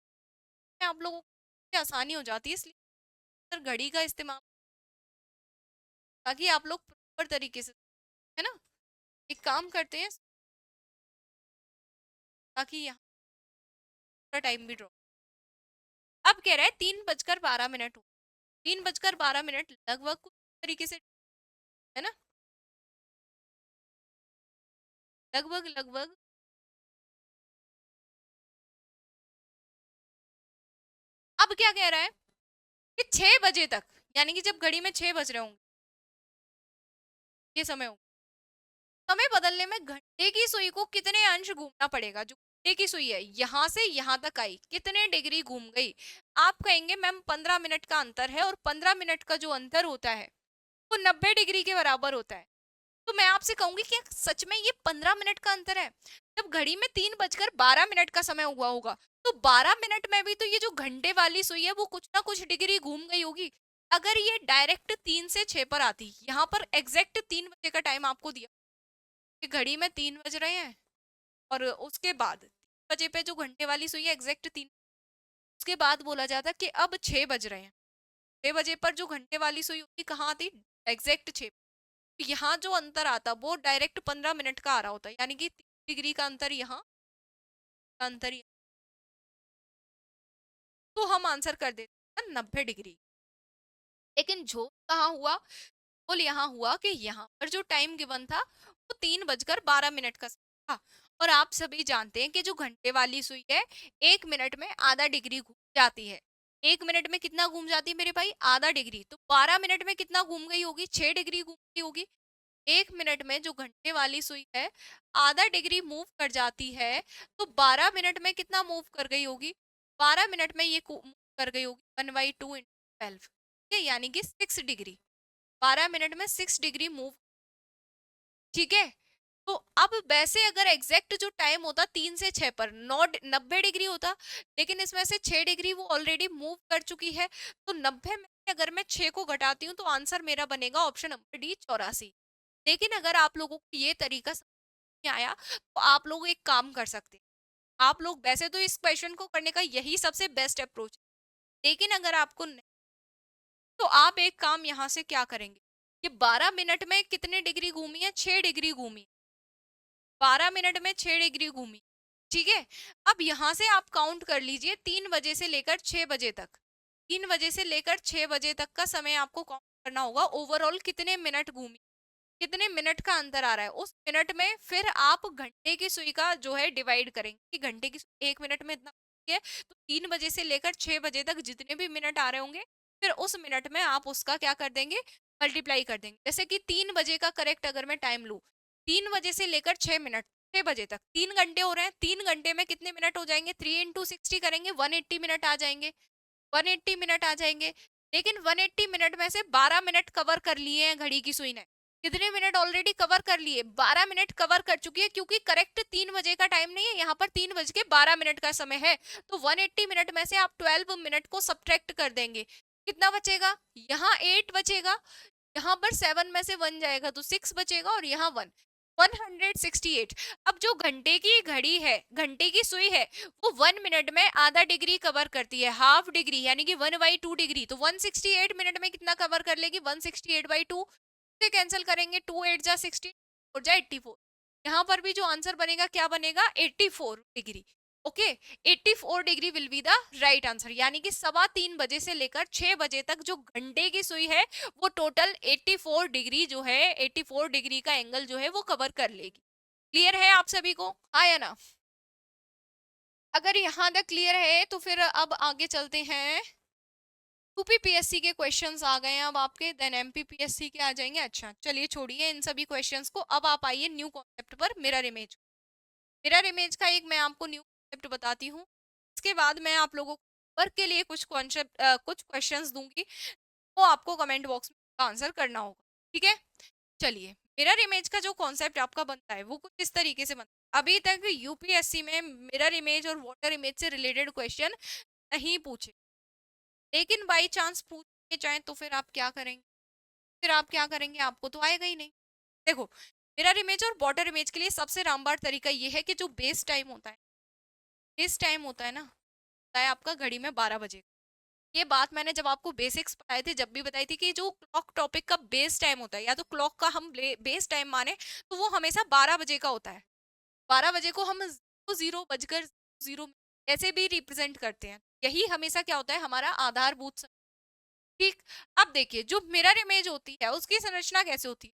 आप लोगों को आसानी हो जाती है, इसलिए अगर घड़ी का इस्तेमाल, ताकि आप लोग प्रॉपर तरीके से, है ना। एक काम करते हैं, ताकि यहाँ का टाइम भी ड्रॉ। अब कह रहा है 3:12 हो, 3:12 लगभग कुछ तरीके से, है ना, लगभग लगभग। अब क्या कह रहा है कि 6 बजे तक, यानी कि जब घड़ी में 6 बज रहे होंगे, ये समय होगा, समय बदलने में घंटे की सुई को कितने अंश घूमना पड़ेगा। जो घंटे की सुई है यहाँ से यहाँ तक आई, कितने डिग्री घूम गई। आप कहेंगे मैम 15 मिनट का अंतर है, और 15 मिनट का जो अंतर होता है वो 90 डिग्री के बराबर होता है। तो मैं आपसे कहूंगी कि सच में ये 15 मिनट का अंतर है। जब घड़ी में 3:12 का समय हुआ होगा, तो 12 मिनट में भी तो ये जो घंटे वाली सुई है वो कुछ ना कुछ डिग्री घूम गई होगी। अगर ये डायरेक्ट 3 से 6 पर आती, यहाँ पर एग्जैक्ट 3 बजे का टाइम आपको दिया कि घड़ी में 3 बज रहे हैं, और उसके बाद 3 बजे पे जो घंटे वाली सुई है एग्जैक्ट 3, उसके बाद बोला जाता कि अब 6 बज रहे हैं, 6 बजे पर जो घंटे वाली सुई होती कहाँ आती, एग्जैक्ट 6। यहाँ जो अंतर आता वो डायरेक्ट 15 मिनट का आ रहा होता है, यानी कि 3 डिग्री का अंतर यहाँ का अंतर यहाँ। तो हम आंसर कर देते हैं 90 डिग्री। लेकिन जो कहाँ हुआ, बोल यहाँ हुआ कि यहाँ पर जो टाइम गिवन था वो 3:12 का था। और आप सभी जानते हैं कि जो घंटे वाली सुई है 1 मिनट में आधा डिग्री घूम जाती है। 1 मिनट में कितना घूम जाती है मेरे भाई, आधा डिग्री। तो 12 मिनट में कितना घूम गई होगी, 6 डिग्री घूम गई होगी। 1 मिनट में जो घंटे वाली सुई है आधा डिग्री मूव कर जाती है, तो 12 मिनट में कितना मूव कर गई होगी, 12 मिनट में ये मूव कर गई होगी 1/2 × 12, यानी कि 6 डिग्री। 12 मिनट में 6 डिग्री मूव, ठीक है। तो अब वैसे अगर एग्जैक्ट जो टाइम होता 3 से 6 पर 90 डिग्री होता, लेकिन इसमें से 6 डिग्री वो ऑलरेडी मूव कर चुकी है। तो 90 में से अगर मैं 6 को घटाती हूँ तो आंसर मेरा बनेगा ऑप्शन नंबर डी 84। लेकिन अगर आप लोगों को ये तरीका समझ नहीं आया तो आप लोग एक काम कर सकते हैं। आप लोग वैसे तो इस क्वेश्चन को करने का यही सबसे बेस्ट अप्रोच है, लेकिन अगर आपको नहीं, तो आप एक काम यहाँ से क्या करेंगे, ये 12 मिनट में कितने डिग्री घूमी है, 6 डिग्री घूमी, 12 मिनट में 6 डिग्री घूमी, ठीक है। अब यहां से आप काउंट कर लीजिए 3 बजे से लेकर 6 बजे तक, 3 बजे से लेकर 6 बजे तक का समय आपको काउंट करना होगा, ओवरऑल कितने मिनट घूमी, कितने मिनट का अंतर आ रहा है उस मिनट में। फिर आप घंटे की सुई का जो है डिवाइड करेंगे कि घंटे की सुई 1 मिनट में इतना है, तो 3 बजे से लेकर 6 बजे तक जितने भी मिनट आ रहे होंगे, फिर उस मिनट में आप उसका क्या कर देंगे, मल्टीप्लाई कर देंगे। जैसे कि 3 बजे का करेक्ट अगर मैं टाइम लूँ, 3 बजे से लेकर 6 मिनट, 6 बजे तक 3 घंटे हो रहे हैं, 3 घंटे में कितने मिनट हो जाएंगे, 3 × 60 करेंगे, 180 मिनट आ जाएंगे, 180 मिनट आ जाएंगे। लेकिन 180 मिनट में से 12 मिनट कवर कर लिए हैं घड़ी की सुई ने, कितने मिनट ऑलरेडी कवर कर लिए, 12 मिनट कवर कर चुकी है, क्योंकि करेक्ट 3 बजे का टाइम नहीं है, यहाँ पर 3 बज के 12 मिनट का समय है। तो 180 मिनट में से आप 12 मिनट को सब्ट्रैक्ट कर देंगे, कितना बचेगा, यहाँ 8 बचेगा, यहाँ पर 7 में से 1 जाएगा तो 6 बचेगा, और यहाँ 1, 168। अब जो घंटे की घड़ी है, घंटे की सुई है, वो 1 मिनट में आधा डिग्री कवर करती है, हाफ डिग्री, यानी कि 1/2 डिग्री। तो 168 मिनट में कितना कवर कर लेगी, 168/2 से कैंसिल करेंगे, 2 8 जा 16 और जा 84। यहाँ पर भी जो आंसर बनेगा क्या बनेगा, 84 degree. Okay, 84 degree will be the right answer, यानी कि 3:15 बजे से लेकर 6 बजे तक जो घंटे की सुई है वो टोटल 84 डिग्री जो है, 84 डिग्री का एंगल जो है वो कवर कर लेगी। क्लियर है आप सभी को, हाँ या ना? अगर यहाँ तक क्लियर है तो फिर अब आगे चलते हैं। यूपीपीएससी के क्वेश्चंस आ गए हैं अब आपके, देन एमपीपीएससी के आ जाएंगे। अच्छा चलिए छोड़िए इन सभी क्वेश्चंस को, अब आप आइए न्यू कॉन्सेप्ट पर, मिरर इमेज। मिरर इमेज का एक मैं आपको न्यू कॉन्सेप्ट बताती हूँ, इसके बाद मैं आप लोगों को वर्क के लिए कुछ कॉन्सेप्ट कुछ क्वेश्चंस दूंगी, वो आपको कमेंट बॉक्स में आंसर करना होगा, ठीक है। चलिए, मिरर इमेज का जो कॉन्सेप्ट आपका बनता है वो कुछ इस तरीके से बनता है। अभी तक यूपीएससी में मिरर इमेज और वाटर इमेज से रिलेटेड क्वेश्चन नहीं पूछे, लेकिन बाई चांस पूछे चाहे तो फिर आप क्या करेंगे, फिर आप क्या करेंगे, आपको तो आएगा ही नहीं। देखो, मिरर इमेज और वाटर इमेज के लिए सबसे रामबाण तरीका ये है कि जो बेस टाइम होता है, बेस टाइम होता है ना, होता है आपका घड़ी में 12 बजे। ये बात मैंने जब आपको बेसिक्स पढ़ाए थे जब भी बताई थी कि जो क्लॉक टॉपिक का बेस टाइम होता है, या तो क्लॉक का हम बेस टाइम माने तो वो हमेशा 12 बजे का होता है। 12 बजे को हम 0:00 ऐसे भी रिप्रेजेंट करते हैं, यही हमेशा क्या होता है, हमारा आधारभूत समय। ठीक। अब देखिए, जो मिरर इमेज होती है उसकी संरचना कैसे होती है,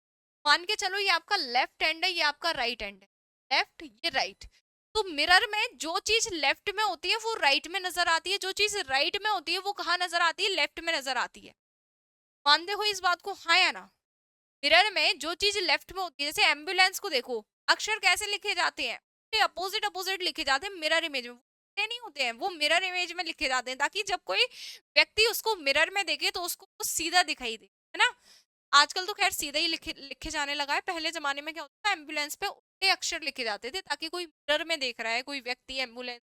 मान के चलो ये आपका लेफ्ट हैंड है, ये आपका राइट हैंड है, लेफ्ट ये राइट। तो मिरर में जो चीज लेफ्ट में होती है वो राइट में नजर आती है, जो चीज राइट में होती है वो कहाँ नजर आती है, लेफ्ट में नजर आती है। मानते हो इस बात को, हाँ या ना? मिरर में जो चीज लेफ्ट में होती है, जैसे एम्बुलेंस को देखो, अक्षर कैसे लिखे जाते हैं, अपोजिट अपोजिट लिखे जाते हैं मिरर इमेज में, वो नहीं होते हैं, वो मिरर इमेज में लिखे जाते हैं, ताकि जब कोई व्यक्ति उसको मिरर में देखे तो उसको वो सीधा दिखाई दे, है ना। आजकल तो खैर सीधा ही लिखे लिखे जाने लगा है, पहले जमाने में क्या होता था, एम्बुलेंस पे उल्टे अक्षर लिखे जाते थे, ताकि कोई मिरर में देख रहा है कोई व्यक्ति एम्बुलेंस,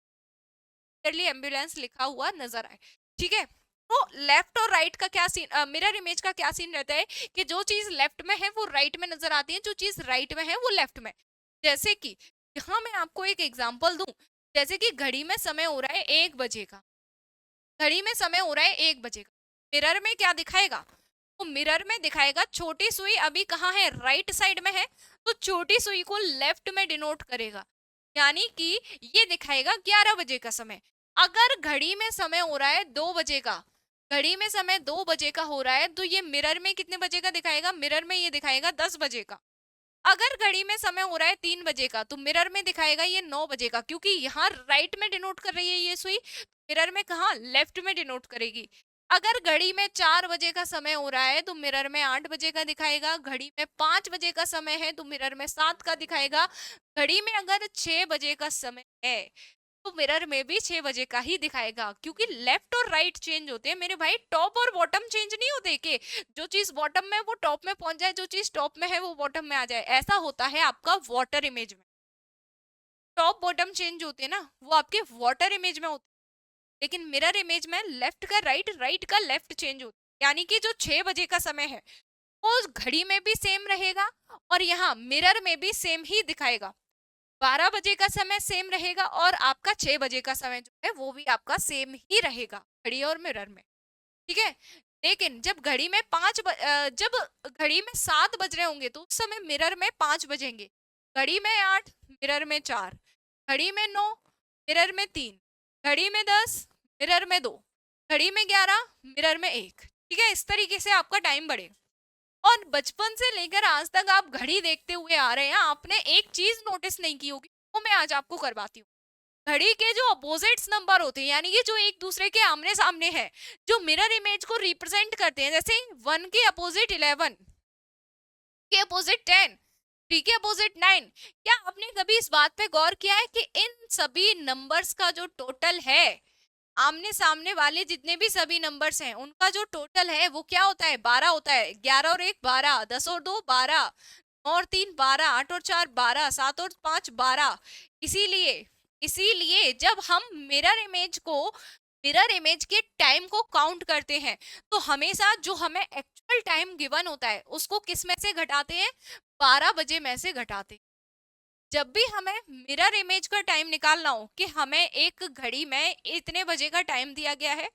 क्लियरली एम्बुलेंस लिखा हुआ नजर आए, ठीक है। तो लेफ्ट और राइट का क्या सीन, मिरर इमेज का क्या सीन रहता है कि जो चीज लेफ्ट में है वो राइट में नजर आती है, जो चीज राइट में है वो लेफ्ट में। जैसे कि यहाँ मैं आपको एक एग्जांपल दूं, जैसे कि घड़ी में समय हो रहा है 1 बजे का, घड़ी में समय हो रहा है 1 बजे का, मिरर में क्या दिखाएगा, तो मिरर में दिखाएगा छोटी सुई अभी कहाँ है, राइट साइड में है, तो छोटी सुई को लेफ्ट में डिनोट करेगा, यानी कि ये दिखाएगा 11 बजे का समय। अगर घड़ी में समय हो रहा है 2 बजे का, घड़ी में समय 2 बजे का हो रहा है, तो ये मिरर में कितने बजे का दिखाएगा, मिरर में ये दिखाएगा 10 बजे का। अगर घड़ी में समय हो रहा है 3 बजे का, तो मिरर में दिखाएगा ये 9 बजे का, क्योंकि यहाँ राइट में डिनोट कर रही है ये सुई, मिरर में कहा, लेफ्ट में डिनोट करेगी। अगर घड़ी में 4 बजे का समय हो रहा है तो मिरर में 8 बजे का दिखाएगा, घड़ी में 5 बजे का समय है तो मिरर में 7 का दिखाएगा, घड़ी में अगर 6 बजे का समय है तो मिरर में भी 6 बजे का ही दिखाएगा, क्योंकि लेफ्ट और राइट चेंज होते हैं मेरे भाई, टॉप और बॉटम चेंज नहीं होते कि जो चीज बॉटम में है वो टॉप में पहुंच जाए, जो चीज टॉप में है वो बॉटम में आ जाए। ऐसा होता है आपका वाटर इमेज में, टॉप बॉटम चेंज होते हैं ना, वो आपके वाटर इमेज में होते हैं। लेकिन मिरर इमेज में लेफ्ट का राइट, राइट का लेफ्ट चेंज होता है, यानी कि जो 6 बजे का समय है वो घड़ी में भी सेम रहेगा और यहाँ मिरर में भी सेम ही दिखाएगा। 12 बजे का समय सेम रहेगा और आपका 6 बजे का समय जो है वो भी आपका सेम ही रहेगा घड़ी और मिरर में, ठीक है। लेकिन जब घड़ी में जब घड़ी में 7 बज रहे होंगे तो उस समय मिरर में 5 बजेंगे, घड़ी में 8 मिरर में 4, घड़ी में 9 मिरर में 3, घड़ी में 10 मिरर में 2, घड़ी में 11 मिरर में 1, ठीक है। इस तरीके से आपका टाइम बढ़ेगा। और बचपन से लेकर आज तक आप घड़ी देखते हुए आ रहे हैं, आपने एक चीज नोटिस नहीं की होगी, वो मैं आज आपको करवाती हूँ। घड़ी के जो अपोजिट्स नंबर होते हैं, यानी कि जो एक दूसरे के आमने सामने है, जो मिरर इमेज को रिप्रेजेंट करते हैं, जैसे 1 के अपोजिट 11, के अपोजिट 10, 3 के अपोजिट 9। क्या आपने कभी इस बात पे गौर किया है कि इन सभी नंबर्स का जो टोटल है, आमने सामने वाले जितने भी सभी नंबर्स हैं उनका जो टोटल है वो क्या होता है? 12 होता है। 11 और 1 12, 10 और 2 12, 9 और 3 12, 8 और 4 12, 7 और 5 12। इसीलिए इसीलिए जब हम मिरर इमेज के टाइम को काउंट करते हैं तो हमेशा जो हमें एक्चुअल टाइम गिवन होता है उसको किस में से घटाते हैं? 12 बजे में से घटाते हैं। जब भी हमें मिरर इमेज का टाइम निकालना हो कि हमें एक घड़ी में इतने बजे का टाइम दिया गया है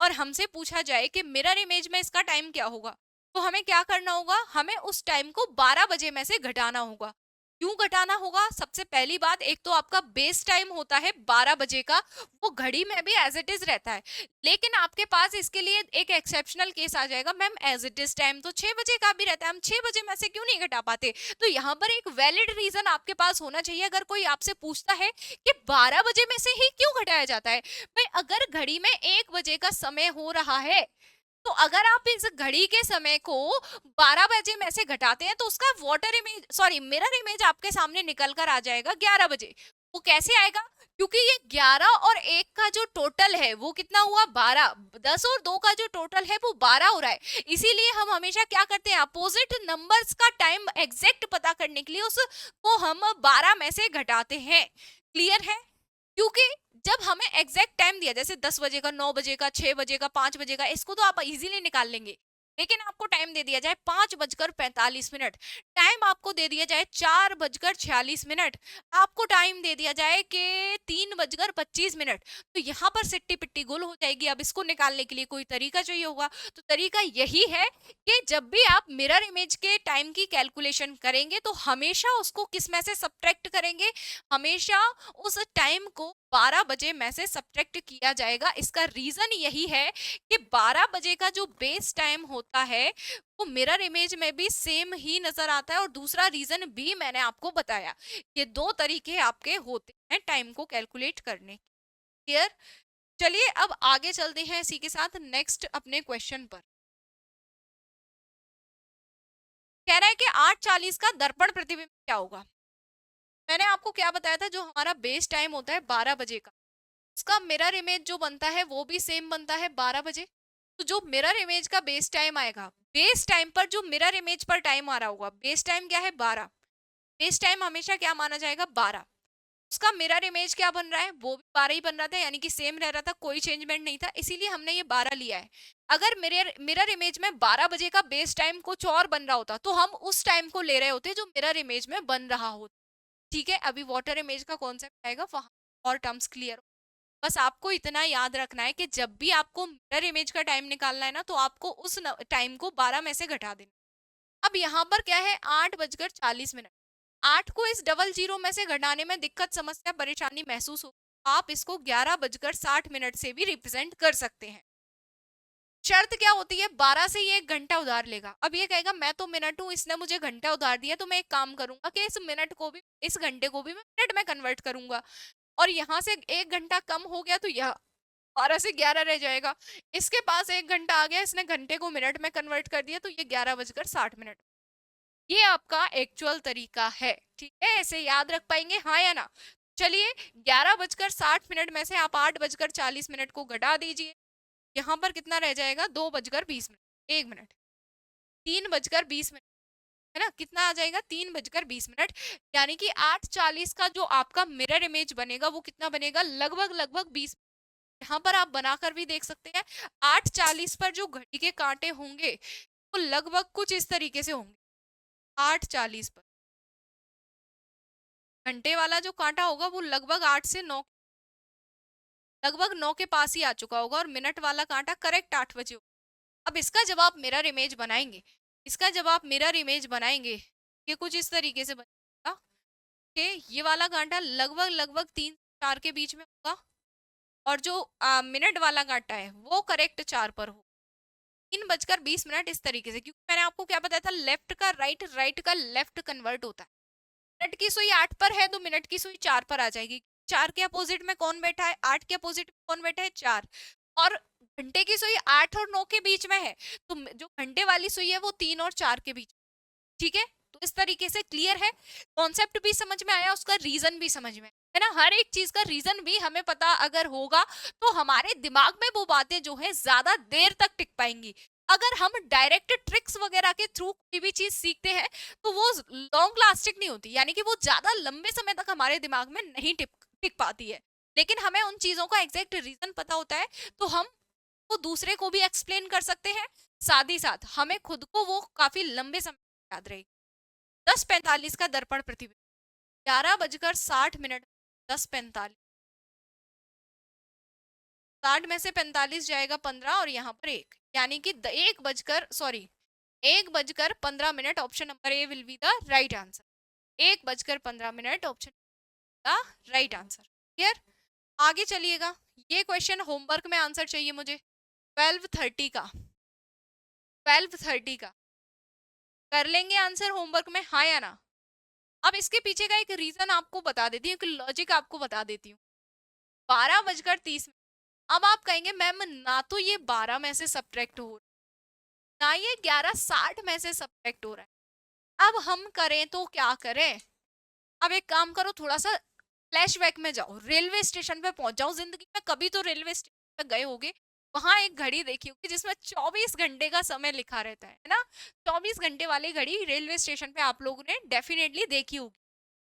और हमसे पूछा जाए कि मिरर इमेज में इसका टाइम क्या होगा, तो हमें क्या करना होगा? हमें उस टाइम को 12 बजे में से घटाना होगा। क्यों घटाना होगा? सबसे पहली बात, एक तो आपका बेस टाइम होता है 12 बजे का, वो घड़ी में भी एज इट इज रहता है। लेकिन आपके पास इसके लिए एक एक्सेप्शनल केस आ जाएगा, ma'am as it is time तो 6 बजे का भी रहता है, हम 6 बजे में से क्यों नहीं घटा पाते? तो यहाँ पर एक वैलिड रीजन आपके पास होना चाहिए। अगर कोई आपसे पूछता है कि 12 बजे में से ही क्यों घटाया जाता है, भाई अगर घड़ी में 1 बजे का समय हो रहा है तो अगर आप इस घड़ी के समय को 12 बजे में से घटाते हैं तो उसका मिरर इमेज आपके सामने निकल कर आ जाएगा 11 बजे। वो कैसे आएगा? क्योंकि ये 11 और 1 का जो टोटल है वो कितना हुआ? 12। 10 और 2 का जो टोटल है वो 12 हो रहा है। इसीलिए हम हमेशा क्या करते हैं? अपोजिट नंबर्स का टाइम एग्जैक्ट पता करने के लिए उसको हम 12 में से घटाते हैं। क्लियर है? क्योंकि जब हमें एग्जैक्ट टाइम दिया, जैसे 10 बजे का, 9 बजे का, 6 बजे का, 5 बजे का, इसको तो आप इजीली निकाल लेंगे। लेकिन आपको टाइम दे दिया जाए 5:45, टाइम आपको दे दिया जाए 4:46, आपको टाइम दे दिया जाए कि 3:25, तो यहाँ पर सिट्टी पिट्टी गोल हो जाएगी। अब इसको निकालने के लिए कोई तरीका चाहिए होगा, तो तरीका यही है कि जब भी आप मिरर इमेज के टाइम की कैलकुलेशन करेंगे तो हमेशा उसको किस में से सब्ट्रैक्ट करेंगे? हमेशा उस टाइम को 12 बजे में से सब्ट्रैक्ट किया जाएगा। इसका रीजन यही है कि 12 बजे का जो बेस टाइम होता है वो मिरर इमेज में भी सेम ही नजर आता है। और दूसरा रीजन भी मैंने आपको बताया। ये दो तरीके आपके होते हैं टाइम को कैलकुलेट करने। क्लियर? चलिए अब आगे चलते हैं इसी के साथ नेक्स्ट अपने क्वेश्चन पर। कह रहा है कि 8:40 का दर्पण प्रतिबिंब क्या होगा? मैंने आपको क्या बताया था? जो हमारा बेस टाइम होता है 12 बजे का, उसका मिरर इमेज जो बनता है वो भी सेम बनता है 12 बजे। तो जो मिरर इमेज का बेस टाइम आएगा, बेस टाइम पर जो मिरर इमेज पर टाइम आ रहा होगा, बेस टाइम क्या है? 12। बेस टाइम हमेशा क्या माना जाएगा? 12। उसका मिरर इमेज क्या बन रहा है? वो भी 12 ही बन रहा था, यानी कि सेम रह रहा था, कोई चेंजमेंट नहीं था, इसीलिए हमने ये 12 लिया है। अगर मिरर इमेज में 12 बजे का बेस टाइम कुछ और बन रहा होता तो हम उस टाइम को ले रहे होते जो मिरर इमेज में बन रहा होता। ठीक है, अभी वाटर इमेज का कॉन्सेप्ट आएगा वहां और टर्म्स क्लियर। बस आपको इतना याद रखना है कि जब भी आपको मिरर इमेज का टाइम निकालना है ना, तो आपको उस टाइम को 12 में से घटा देना। अब यहाँ पर क्या है? 8:40। 8 को इस डबल जीरो में से घटाने में दिक्कत, समस्या, परेशानी महसूस हो, आप इसको 11:60 से भी रिप्रेजेंट कर सकते हैं। शर्त क्या होती है? 12 से ये 1 घंटा उधार लेगा। अब ये कहेगा मैं तो मिनट हूं, इसने मुझे घंटा उधार दिया, तो मैं एक काम करूंगा कि इस घंटे को भी मैं मिनट में कन्वर्ट करूंगा। और यहाँ से 1 घंटा कम हो गया तो यह 12 से 11 रह जाएगा। इसके पास 1 घंटा आ गया, इसने घंटे को मिनट में कन्वर्ट कर दिया, तो ये 11:60। ये आपका एक्चुअल तरीका है। ठीक है, ऐसे याद रख पाएंगे हाँ या ना? चलिए 11:60 में से आप 8:40 को घटा दीजिए, यहाँ पर कितना रह जाएगा, 2:20, 1 मिनट, 3:20, है ना, कितना आ जाएगा, 3:20। यानी कि 8:40 का जो आपका मिरर इमेज बनेगा वो कितना बनेगा, लगभग लगभग 20। यहाँ पर आप बनाकर भी देख सकते हैं, 8:40 पर जो घड़ी के कांटे होंगे वो लगभग कुछ इस तरीके से होंगे। 8:40 पर घंटे वाला जो कांटा होगा वो लगभग 8 से 9, लगभग 9 के पास ही आ चुका होगा, और मिनट वाला कांटा करेक्ट 8 बजे होगा। अब इसका जब आप मिरर इमेज बनाएंगे, इसका जब आप मिरर इमेज बनाएंगे, ये कुछ इस तरीके से बनेगा कि ये वाला कांटा लगभग लगभग 3-4 के बीच में होगा, और जो मिनट वाला कांटा है वो करेक्ट 4 पर हो। 3:20 इस तरीके से, क्योंकि मैंने आपको क्या बताया था, लेफ्ट का राइट, राइट का लेफ्ट कन्वर्ट होता है। मिनट की सुई 8 पर है तो मिनट की सुई 4 पर आ जाएगी। 4 के अपोजिट में कौन बैठा है, 8 के अपोजिट में कौन बैठा है, 4। और घंटे की सुई 8 और 9 के बीच में है, तो जो घंटे वाली सुई है वो 3 और 4 के बीच। ठीक है, तो इस तरीके से क्लियर है, कॉन्सेप्ट भी समझ में आया, उसका रीजन भी समझ में, है ना। हर एक चीज का रीजन भी हमें पता अगर होगा तो हमारे दिमाग में वो बातें जो है ज्यादा देर तक टिक पाएंगी। अगर हम डायरेक्ट ट्रिक्स वगैरह के थ्रू कोई भी चीज सीखते हैं तो वो लॉन्ग लास्टिंग नहीं होती, यानी कि वो ज्यादा लंबे समय तक हमारे दिमाग में नहीं टिक पाती है। लेकिन हमें उन चीजों का एग्जैक्ट रीजन पता होता है तो हम वो दूसरे को भी एक्सप्लेन कर सकते हैं, साथ ही साथ हमें खुद को वो काफी लंबे समय तक याद रहेगी। 10:45 का दर्पण प्रतिबिंब, 11:60, 10:45, 60 में से 45 जाएगा 15, और यहाँ पर 1, यानी कि 1:15 option number A will be the right answer. 1:15 option the right answer. Clear, आगे चलिएगा। ये क्वेश्चन होमवर्क में आंसर चाहिए मुझे 12:30 का, 12:30 का कर लेंगे आंसर होमवर्क में, हाँ या ना। अब इसके पीछे का एक रीजन आपको बता देती हूँ, एक लॉजिक आपको बता देती हूँ। 12:30, अब आप कहेंगे मैम ना तो ये 12 में से सब्ट्रैक्ट हो ना ये 11:60 में से सब्ट्रैक्ट हो रहा है। अब हम करें तो क्या करें, अब एक काम करो, थोड़ा सा फ्लैशबैक में जाओ, रेलवे स्टेशन पे पहुंच जाओ। जिंदगी में कभी तो रेलवे स्टेशन पे गए होगे, वहां एक घड़ी देखी होगी जिसमें 24 घंटे का समय लिखा रहता है ना। 24 घंटे वाली घड़ी रेलवे स्टेशन पे आप लोगों ने डेफिनेटली देखी होगी,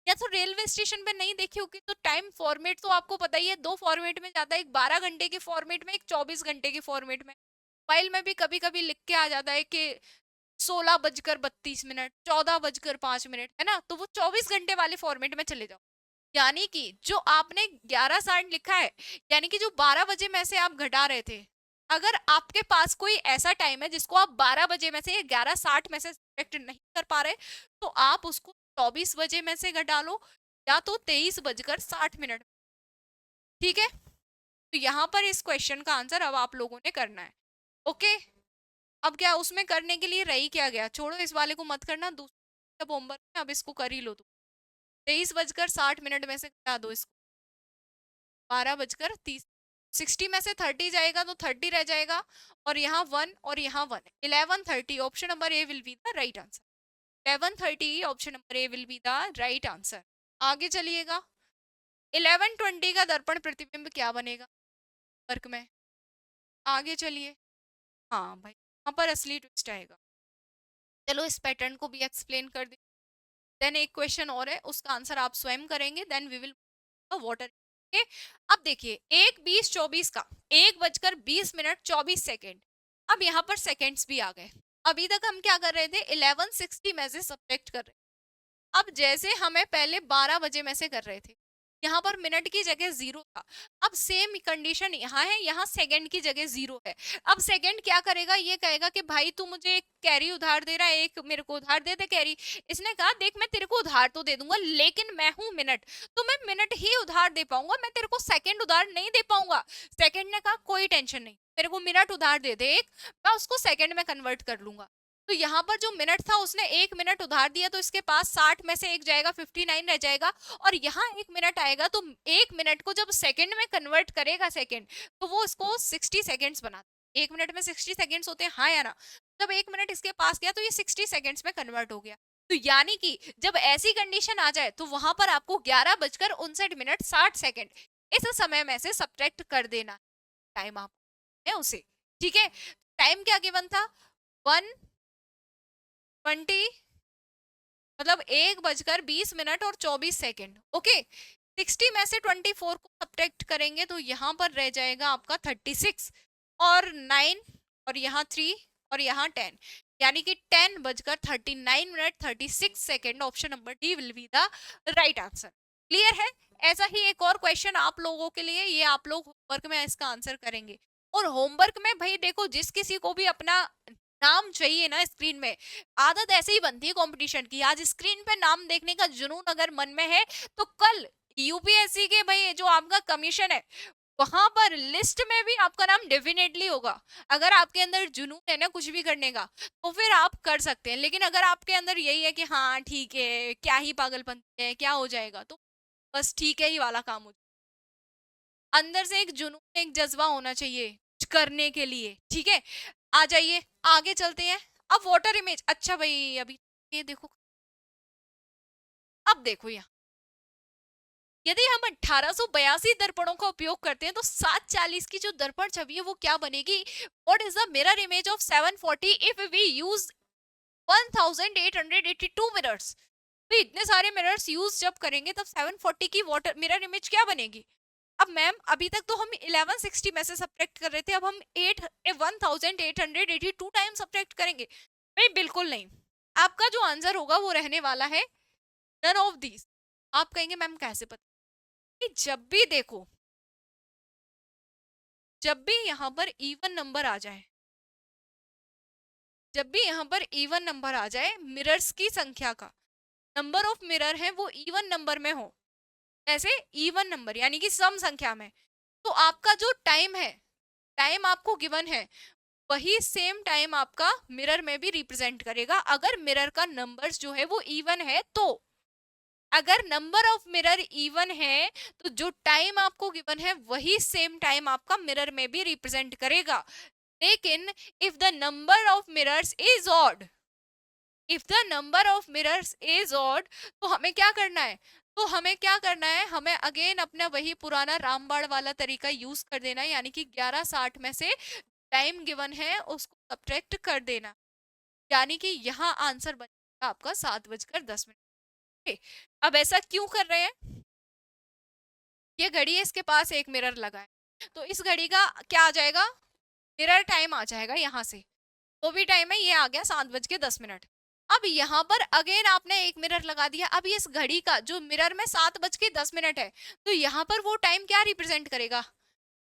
या तो रेलवे स्टेशन पे नहीं देखी होगी तो टाइम फॉर्मेट तो आपको पता ही है, दो फॉर्मेट में जाता है, एक 12 घंटे के फॉर्मेट में, एक 24 घंटे के फॉर्मेट में। मोबाइल में भी कभी कभी लिख के आ जाता है कि 16:32, 14:05, है ना, तो वो 24 घंटे वाले फॉर्मेट में चले जाओ। यानी कि जो आपने 11:60 लिखा है, यानी कि जो 12 बजे में से आप घटा रहे थे, अगर आपके पास कोई ऐसा टाइम है जिसको आप 12 बजे में से 11:60 में से सब्ट्रैक्ट नहीं कर पा रहे, तो आप उसको 24 बजे में से घटा लो, या तो 23:60। ठीक है, तो यहाँ पर इस क्वेश्चन का आंसर अब आप लोगों ने करना है। ओके, अब क्या उसमें करने के लिए रही क्या गया, छोड़ो इस वाले को मत करना, दूसरा होमवर्क में अब इसको कर ही लो। तो 23:60 में से घटा दो इसको, 12:30, 60 में से 30 जाएगा तो 30 रह जाएगा, और यहाँ 1 और यहाँ 1, 11:30 option number A will be the right answer. 11:30 option number A will be the right answer. आगे चलिएगा, 11:20 का दर्पण प्रतिबिंब क्या बनेगा वर्क में, आगे चलिए। हाँ भाई, यहाँ पर असली ट्विस्ट आएगा। चलो इस पैटर्न को भी एक्सप्लेन कर दे, देन एक क्वेश्चन और है, उसका आंसर आप स्वयं करेंगे, देन वी विल वाटर। अब देखिए 1:20-24 का, 1:20 24 अब यहाँ पर सेकेंड्स भी आ गए। अभी तक हम क्या कर रहे थे, 11:60 में से सब्ट्रैक्ट कर रहे थे। अब जैसे हमें पहले 12 बजे में से कर रहे थे, यहाँ पर मिनट की जगह 0 था, अब सेम कंडीशन यहाँ है, यहाँ सेकंड की जगह 0 है। अब सेकंड क्या करेगा, ये कहेगा कि भाई तू मुझे एक कैरी उधार दे रहा है, एक मेरे को उधार दे दे कैरी। इसने कहा देख मैं तेरे को उधार तो दे दूंगा, लेकिन मैं हूं मिनट, तो मैं मिनट ही उधार दे पाऊंगा, मैं तेरे को सेकंड उधार नहीं दे पाऊंगा। सेकंड ने कहा कोई टेंशन नहीं, मेरे को मिनट उधार दे दे एक, मैं उसको सेकंड में कन्वर्ट कर लूंगा। तो यहाँ पर जो मिनट था उसने 1 मिनट उधार दिया, तो इसके पास 60 में से एक जाएगा, 59 रह जाएगा, और यहाँ 1 मिनट आएगा, तो 1 मिनट को जब सेकंड में कन्वर्ट करेगा सेकंड, तो वो इसको 60 सेकेंड्स बनाता है। 1 मिनट में 60 सेकेंड्स होते हैं, हाँ या ना। जब 1 मिनट इसके पास गया तो ये 60 सेकेंड्स में कन्वर्ट हो गया। तो यानी कि जब ऐसी कंडीशन आ जाए तो वहां पर आपको 11:59 इस समय में से सब्ट्रैक्ट कर देना टाइम आप है उसे। ठीक है, टाइम क्या गिवन था, 1:20, मतलब 1:20 और 24 सेकेंड। ओके, 60 में से 24 को सब्ट्रैक्ट करेंगे तो यहाँ पर रह जाएगा आपका 36 और 9 और यहाँ 3 और यहाँ 10, यानी कि 10:39 36 option number D will be the right answer. Clear है? ऐसा ही एक और क्वेश्चन आप लोगों के लिए, ये आप लोग होमवर्क में इसका आंसर करेंगे। और होमवर्क में भाई देखो, जिस किसी को भी अपना नाम चाहिए ना स्क्रीन में, आदत ऐसे ही बनती है कंपटीशन की, आज स्क्रीन पे नाम देखने का जुनून अगर मन में है तो कल यूपीएससी के भाई जो आपका कमीशन है वहां पर लिस्ट में भी आपका नाम डेफिनेटली होगा। अगर आपके अंदर जुनून है ना कुछ भी करने का तो फिर आप कर सकते हैं, लेकिन अगर आपके अंदर यही है कि हाँ ठीक है क्या ही पागलपन है क्या हो जाएगा, तो बस ठीक है ही वाला काम हो। अंदर से एक जुनून एक जज्बा होना चाहिए कुछ करने के लिए। ठीक है, आ जाइए आगे चलते हैं। अब वाटर इमेज, अच्छा भाई अभी ये देखो, अब देखो यहाँ यदि हम 1882 दर्पणों का उपयोग करते हैं तो 740 की जो दर्पण छवि है वो क्या बनेगी। What is the mirror image of 740 if we use 1882 mirrors. तो इतने सारे मिरर्स यूज जब करेंगे तब 740 की वाटर मिरर इमेज क्या बनेगी। अब मैम अभी तक तो हम 1160 में से सब्ट्रैक्ट कर रहे थे, अब हम 1882 टाइम सब्ट्रैक्ट करेंगे। नहीं बिल्कुल नहीं, आपका जो आंसर होगा वो रहने वाला है नन ऑफ दीज। आप कहेंगे मैम कैसे पता, कि जब भी देखो, जब भी यहाँ पर इवन नंबर आ जाए, जब भी यहाँ पर इवन नंबर आ जाए मिरर्स की संख्या का, नंबर ऑफ मिरर है वो इवन नंबर में हो, ऐसे इवन नंबर यानी कि सम संख्या में, तो आपका जो टाइम है, टाइम आपको गिवन है वही सेम टाइम आपका मिरर में भी रिप्रेजेंट करेगा। अगर मिरर का नंबर्स जो है वो इवन है तो, अगर नंबर ऑफ मिरर इवन है तो जो टाइम आपको गिवन है वही सेम टाइम आपका मिरर में भी रिप्रेजेंट करेगा। लेकिन if the number of mirrors is odd, if the number of mirrors is odd, तो हमें क्या करना है, तो हमें क्या करना है, हमें अगेन अपना वही पुराना रामबाण वाला तरीका यूज कर देना है, यानी कि 11:60 में से टाइम गिवन है उसको सब्ट्रैक्ट कर देना, यानी कि यहाँ आंसर बनेगा आपका 7:10। अब ऐसा क्यों कर रहे हैं, ये घड़ी है इसके पास एक मिरर लगा है, तो इस घड़ी का क्या आ जाएगा, मिरर टाइम आ जाएगा यहाँ से, वो भी टाइम है, ये आ गया 7:10। अब यहाँ पर अगेन आपने एक मिरर लगा दिया, अब इस घड़ी का जो मिरर में 7:10 है, तो यहाँ पर वो टाइम क्या रिप्रेजेंट करेगा,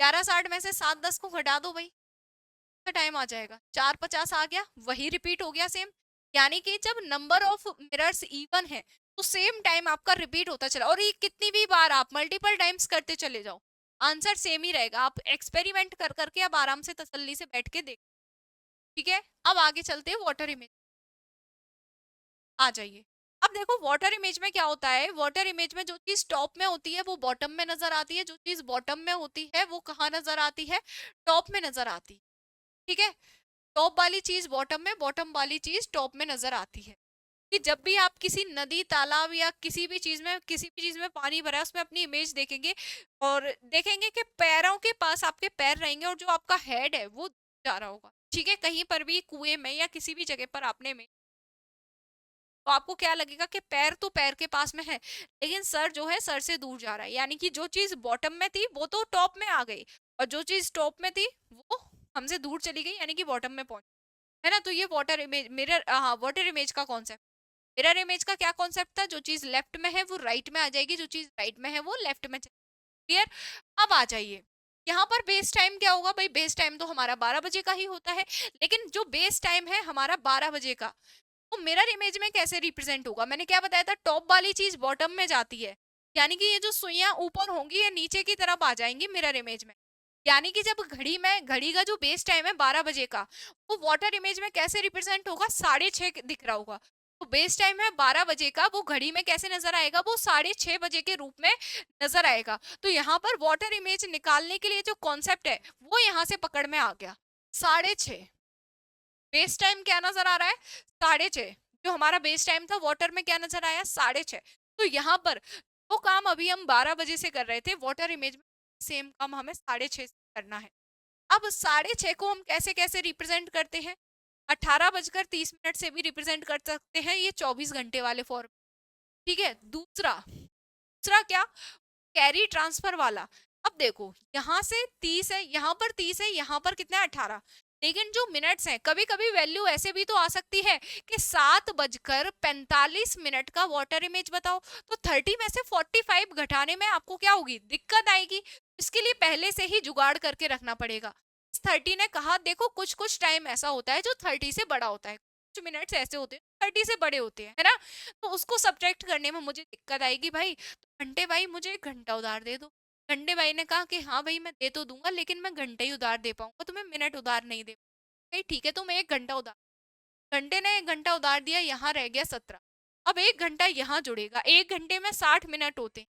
11:60 में से 7:10 को घटा दो भाई, का टाइम आ जाएगा 4:50 आ गया, वही रिपीट हो गया सेम। यानी कि जब नंबर ऑफ मिरर्स इवन है तो सेम टाइम आपका रिपीट होता चला, और ये कितनी भी बार आप मल्टीपल टाइम्स करते चले जाओ आंसर सेम ही रहेगा। आप एक्सपेरिमेंट कर करके अब आराम से तसल्ली से बैठ के देख। ठीक है, अब आगे चलते हैं वाटर इमेज, आ जाइए। अब देखो वाटर इमेज में क्या होता है, वाटर इमेज में जो चीज टॉप में होती है वो बॉटम में नजर आती है, जो चीज बॉटम में होती है वो कहाँ नजर आती है, टॉप में नजर आती है। ठीक है, टॉप वाली चीज बॉटम में, बॉटम वाली चीज टॉप में नजर आती है। कि जब भी आप किसी नदी तालाब या किसी भी चीज में, किसी भी चीज में पानी भरा है उसमें अपनी इमेज देखेंगे और देखेंगे कि पैरों के पास आपके पैर रहेंगे और जो आपका हेड है वो जा रहा होगा। ठीक है, कहीं पर भी कुएं में या किसी भी जगह पर आपने में, तो आपको क्या लगेगा कि पैर तो पैर के पास में है लेकिन सर जो है सर से दूर जा रहा है, यानी कि जो चीज बॉटम में थी वो तो टॉप में आ गई और जो चीज टॉप में थी वो हमसे दूर चली गई, यानी कि बॉटम में पहुंच, है ना। तो ये वाटर इमेज, मिरर, हाँ वाटर इमेज का कॉन्सेप्ट। मिरर इमेज का क्या कॉन्सेप्ट था, जो चीज लेफ्ट में है वो राइट में आ जाएगी, जो चीज राइट में है वो लेफ्ट में। क्लियर? अब आ जाइए, यहाँ पर बेस टाइम क्या होगा भाई, बेस टाइम तो हमारा 12 बजे का ही होता है, लेकिन जो बेस टाइम है हमारा 12 बजे का, वो मिरर इमेज में कैसे रिप्रेजेंट होगा। मैंने क्या बताया था, टॉप वाली चीज बॉटम में जाती है, यानी कि ये जो सुइयां ऊपर होंगी ये नीचे की तरफ आ जाएंगी मिरर इमेज में। यानी कि जब घड़ी में, घड़ी का जो बेस टाइम है 12 बजे का, वो वाटर इमेज में कैसे रिप्रेजेंट होगा, 6:30 दिख रहा होगा। तो बेस टाइम है 12 बजे का, वो घड़ी में कैसे नजर आएगा, वो 6:30 बजे के रूप में नजर आएगा। तो यहाँ पर वाटर इमेज निकालने के लिए जो कॉन्सेप्ट है वो यहाँ से पकड़ में आ गया। 6:30 बेस टाइम क्या नजर आ रहा है, 6:30, जो हमारा बेस टाइम था वाटर में क्या नजर आया 6:30। तो यहाँ पर वो काम अभी हम 12 बजे से कर रहे थे, वाटर इमेज में सेम काम हमें 6:30 से करना है। अब 6:30 को हम कैसे कैसे रिप्रेजेंट करते हैं, 18:30 से भी रिप्रेजेंट कर सकते हैं, ये 24 घंटे वाले फॉर्म। ठीक है, दूसरा दूसरा क्या, कैरी ट्रांसफर वाला। अब देखो यहाँ से 30 है, यहाँ पर 30 है, यहाँ पर कितना है 18, लेकिन जो मिनट्स हैं कभी कभी वैल्यू ऐसे भी तो आ सकती है कि 7:45 का वाटर इमेज बताओ, तो 30 में से 45 घटाने में आपको क्या होगी, दिक्कत आएगी। इसके लिए पहले से ही जुगाड़ करके रखना पड़ेगा। 30 ने कहा देखो कुछ कुछ टाइम ऐसा होता है जो 30 से बड़ा होता है, कुछ मिनट्स ऐसे होते हैं 30 से बड़े होते हैं, है ना। तो उसको सब्ट्रैक्ट करने में मुझे दिक्कत आएगी भाई, तो घंटे भाई मुझे 1 घंटा उधार दे दो। घंटे भाई ने कहा कि हाँ भाई मैं दे तो दूंगा, लेकिन मैं घंटे ही उधार दे पाऊंगा, तुम्हें मिनट उधार नहीं दे पाऊंगा। ठीक है, तुम 1 घंटा उधार। घंटे ने 1 घंटा उधार दिया, यहाँ रह गया 17। अब 1 घंटा यहाँ जुड़ेगा, 1 घंटे में 60 मिनट होते हैं,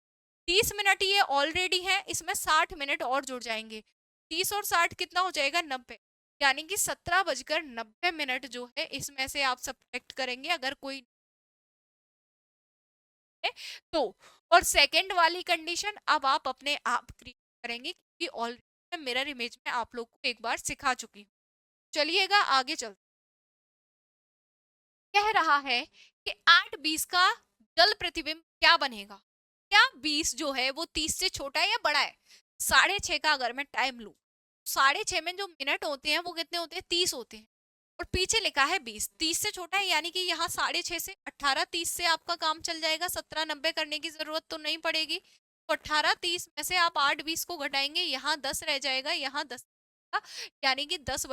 30 मिनट ये ऑलरेडी है, इसमें 60 मिनट और जुड़ जाएंगे, 30 और 60 कितना हो जाएगा 90। यानी कि 17:90 जो है इसमें से आप सब्ट्रैक्ट करेंगे अगर कोई है तो। और सेकंड वाली कंडीशन अब आप अपने आप क्रिएट करेंगे, क्योंकि ऑलरेडी मैं मिरर इमेज में आप लोग को एक बार सिखा चुकी हूँ। चलिएगा आगे चलते। कह रहा है कि 8:20 का जल प्रतिबिंब क्या बनेगा। क्या 20 जो है वो 30 से छोटा है या बड़ा है। 6:30 का अगर मैं टाइम लूं, 6:30 में जो मिनट होते हैं वो कितने होते हैं, 30 होते हैं, और पीछे लिखा है 20, 30 से छोटा है, यानी कि यहाँ 6:30 से 18:30 से आपका काम चल जाएगा, 17:90 करने की जरूरत तो नहीं पड़ेगी। तो 18:30 में से आप 8:20 को घटाएंगे, यहाँ 10 रह जाएगा, यहाँ 10, यानी कि 10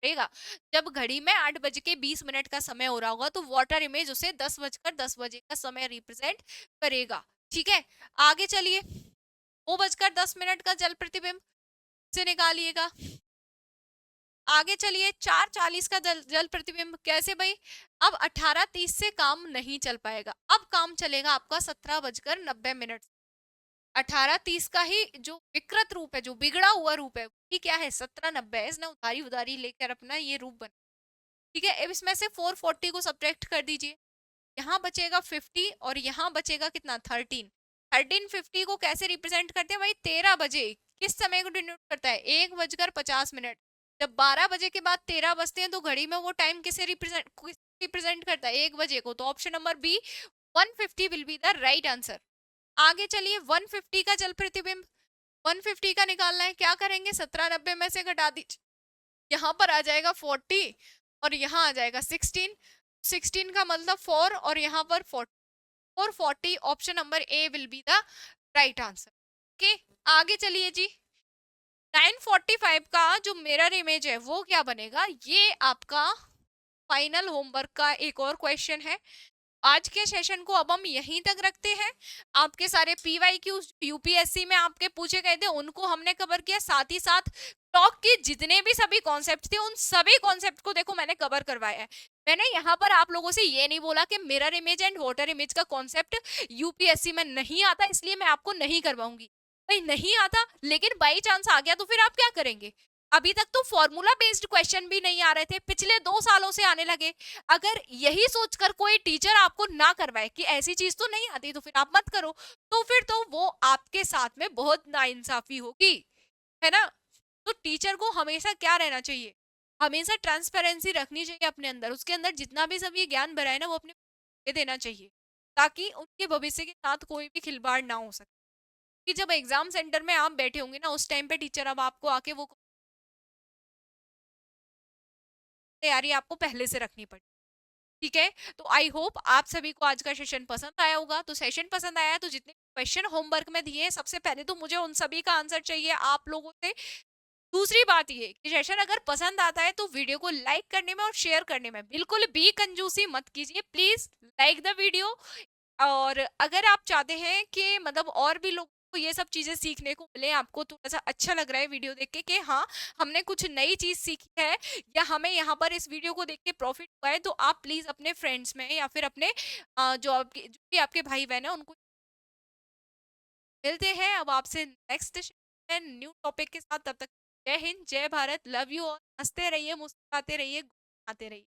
रहेगा। जब घड़ी में 8:20 का समय हो रहा होगा तो वाटर इमेज उसे 10:10 का समय रिप्रेजेंट करेगा। ठीक है, आगे चलिए। 2:10 का जल प्रतिबिंब से निकालिएगा। आगे चलिए, 4:40 का जल प्रतिबिंब कैसे भाई। अब 18:30 से काम नहीं चल पाएगा, अब काम चलेगा आपका 17:90। 18:30 का ही जो विकृत रूप है, जो बिगड़ा हुआ रूप है, ये क्या है 17:90 है, इसने उधारी उधारी लेकर अपना ये रूप बना। ठीक है, अब इसमें से 440 को सब्ट्रैक्ट कर दीजिए, यहाँ बचेगा 50 और यहाँ बचेगा कितना 13। 1350 को कैसे रिप्रेजेंट करते हैं भाई, 13 बजे किस समय को डिनोट करता है, 1:50। जब 12 बजे के बाद 13 बजते हैं तो घड़ी में वो टाइम किसे रिप्रेजेंट करता है, 1 बजे को। तो option number B 150 will be the right answer. आगे चलिए, 150 का जल प्रतिबिंब, 150 का निकालना है, क्या करेंगे 17:90 में से घटा दीजिए, यहाँ पर आ जाएगा 40 और यहाँ आ जाएगा 16, 16 का मतलब 4 और यहाँ पर 40, 440, option number A will be the right answer. Okay, आगे चलिए जी। 9:45 का जो मिरर इमेज है वो क्या बनेगा, ये आपका फाइनल होमवर्क का एक और क्वेश्चन है। आज के सेशन को अब हम यहीं तक रखते हैं। आपके सारे पीवाईक्यू यूपीएससी में आपके पूछे गए थे उनको हमने कवर किया, साथ ही साथ क्लॉक के जितने भी सभी कॉन्सेप्ट थे उन सभी कॉन्सेप्ट को देखो मैंने कवर करवाया है। मैंने यहाँ पर आप लोगों से ये नहीं बोला कि mirror image and water image का कॉन्सेप्ट यूपीएससी में नहीं आता इसलिए मैं आपको नहीं करवाऊंगी। भाई नहीं आता, लेकिन बाई चांस आ गया तो फिर आप क्या करेंगे। अभी तक तो फॉर्मूला बेस्ड क्वेश्चन भी नहीं आ रहे थे, पिछले 2 सालों से आने लगे। अगर यही सोचकर कोई टीचर आपको ना करवाए कि ऐसी चीज तो नहीं आती तो फिर आप मत करो, तो फिर तो वो आपके साथ में बहुत नाइंसाफी होगी, है ना। तो टीचर को हमेशा क्या रहना चाहिए, हमेशा ट्रांसपेरेंसी रखनी चाहिए अपने अंदर, उसके अंदर जितना भी सब ये ज्ञान भरा है ना वो अपने दे देना चाहिए, ताकि उनके भविष्य के साथ कोई भी खिलवाड़ ना हो सके। कि जब एग्जाम सेंटर में आप बैठे होंगे ना उस टाइम पे टीचर अब आपको आके वो तैयारी आपको पहले से रखनी पड़े। ठीक है, तो आई होप आप सभी को आज का सेशन पसंद आया होगा। तो सेशन पसंद आया तो जितने क्वेश्चन होमवर्क में दिए सबसे पहले तो मुझे उन सभी का आंसर चाहिए आप लोगों से। दूसरी बात ये कि सेशन अगर पसंद आता है तो वीडियो को लाइक करने में और शेयर करने में बिल्कुल भी कंजूसी मत कीजिए, प्लीज लाइक द वीडियो। और अगर आप चाहते हैं कि मतलब और भी लोग को ये सब चीजें सीखने को मिले, आपको थोड़ा सा अच्छा लग रहा है वीडियो देख के कि हाँ हमने कुछ नई चीज सीखी है या हमें यहाँ पर इस वीडियो को देख के प्रॉफिट हुआ है, तो आप प्लीज अपने फ्रेंड्स में या फिर अपने जो भी आपके भाई बहन है उनको मिलते हैं अब आपसे नेक्स्ट न्यू टॉपिक के साथ। तब तक जय हिंद, जय भारत, लव यू और हंसते रहिए, मुस्कुराते रहिए, घुमाते रहिए।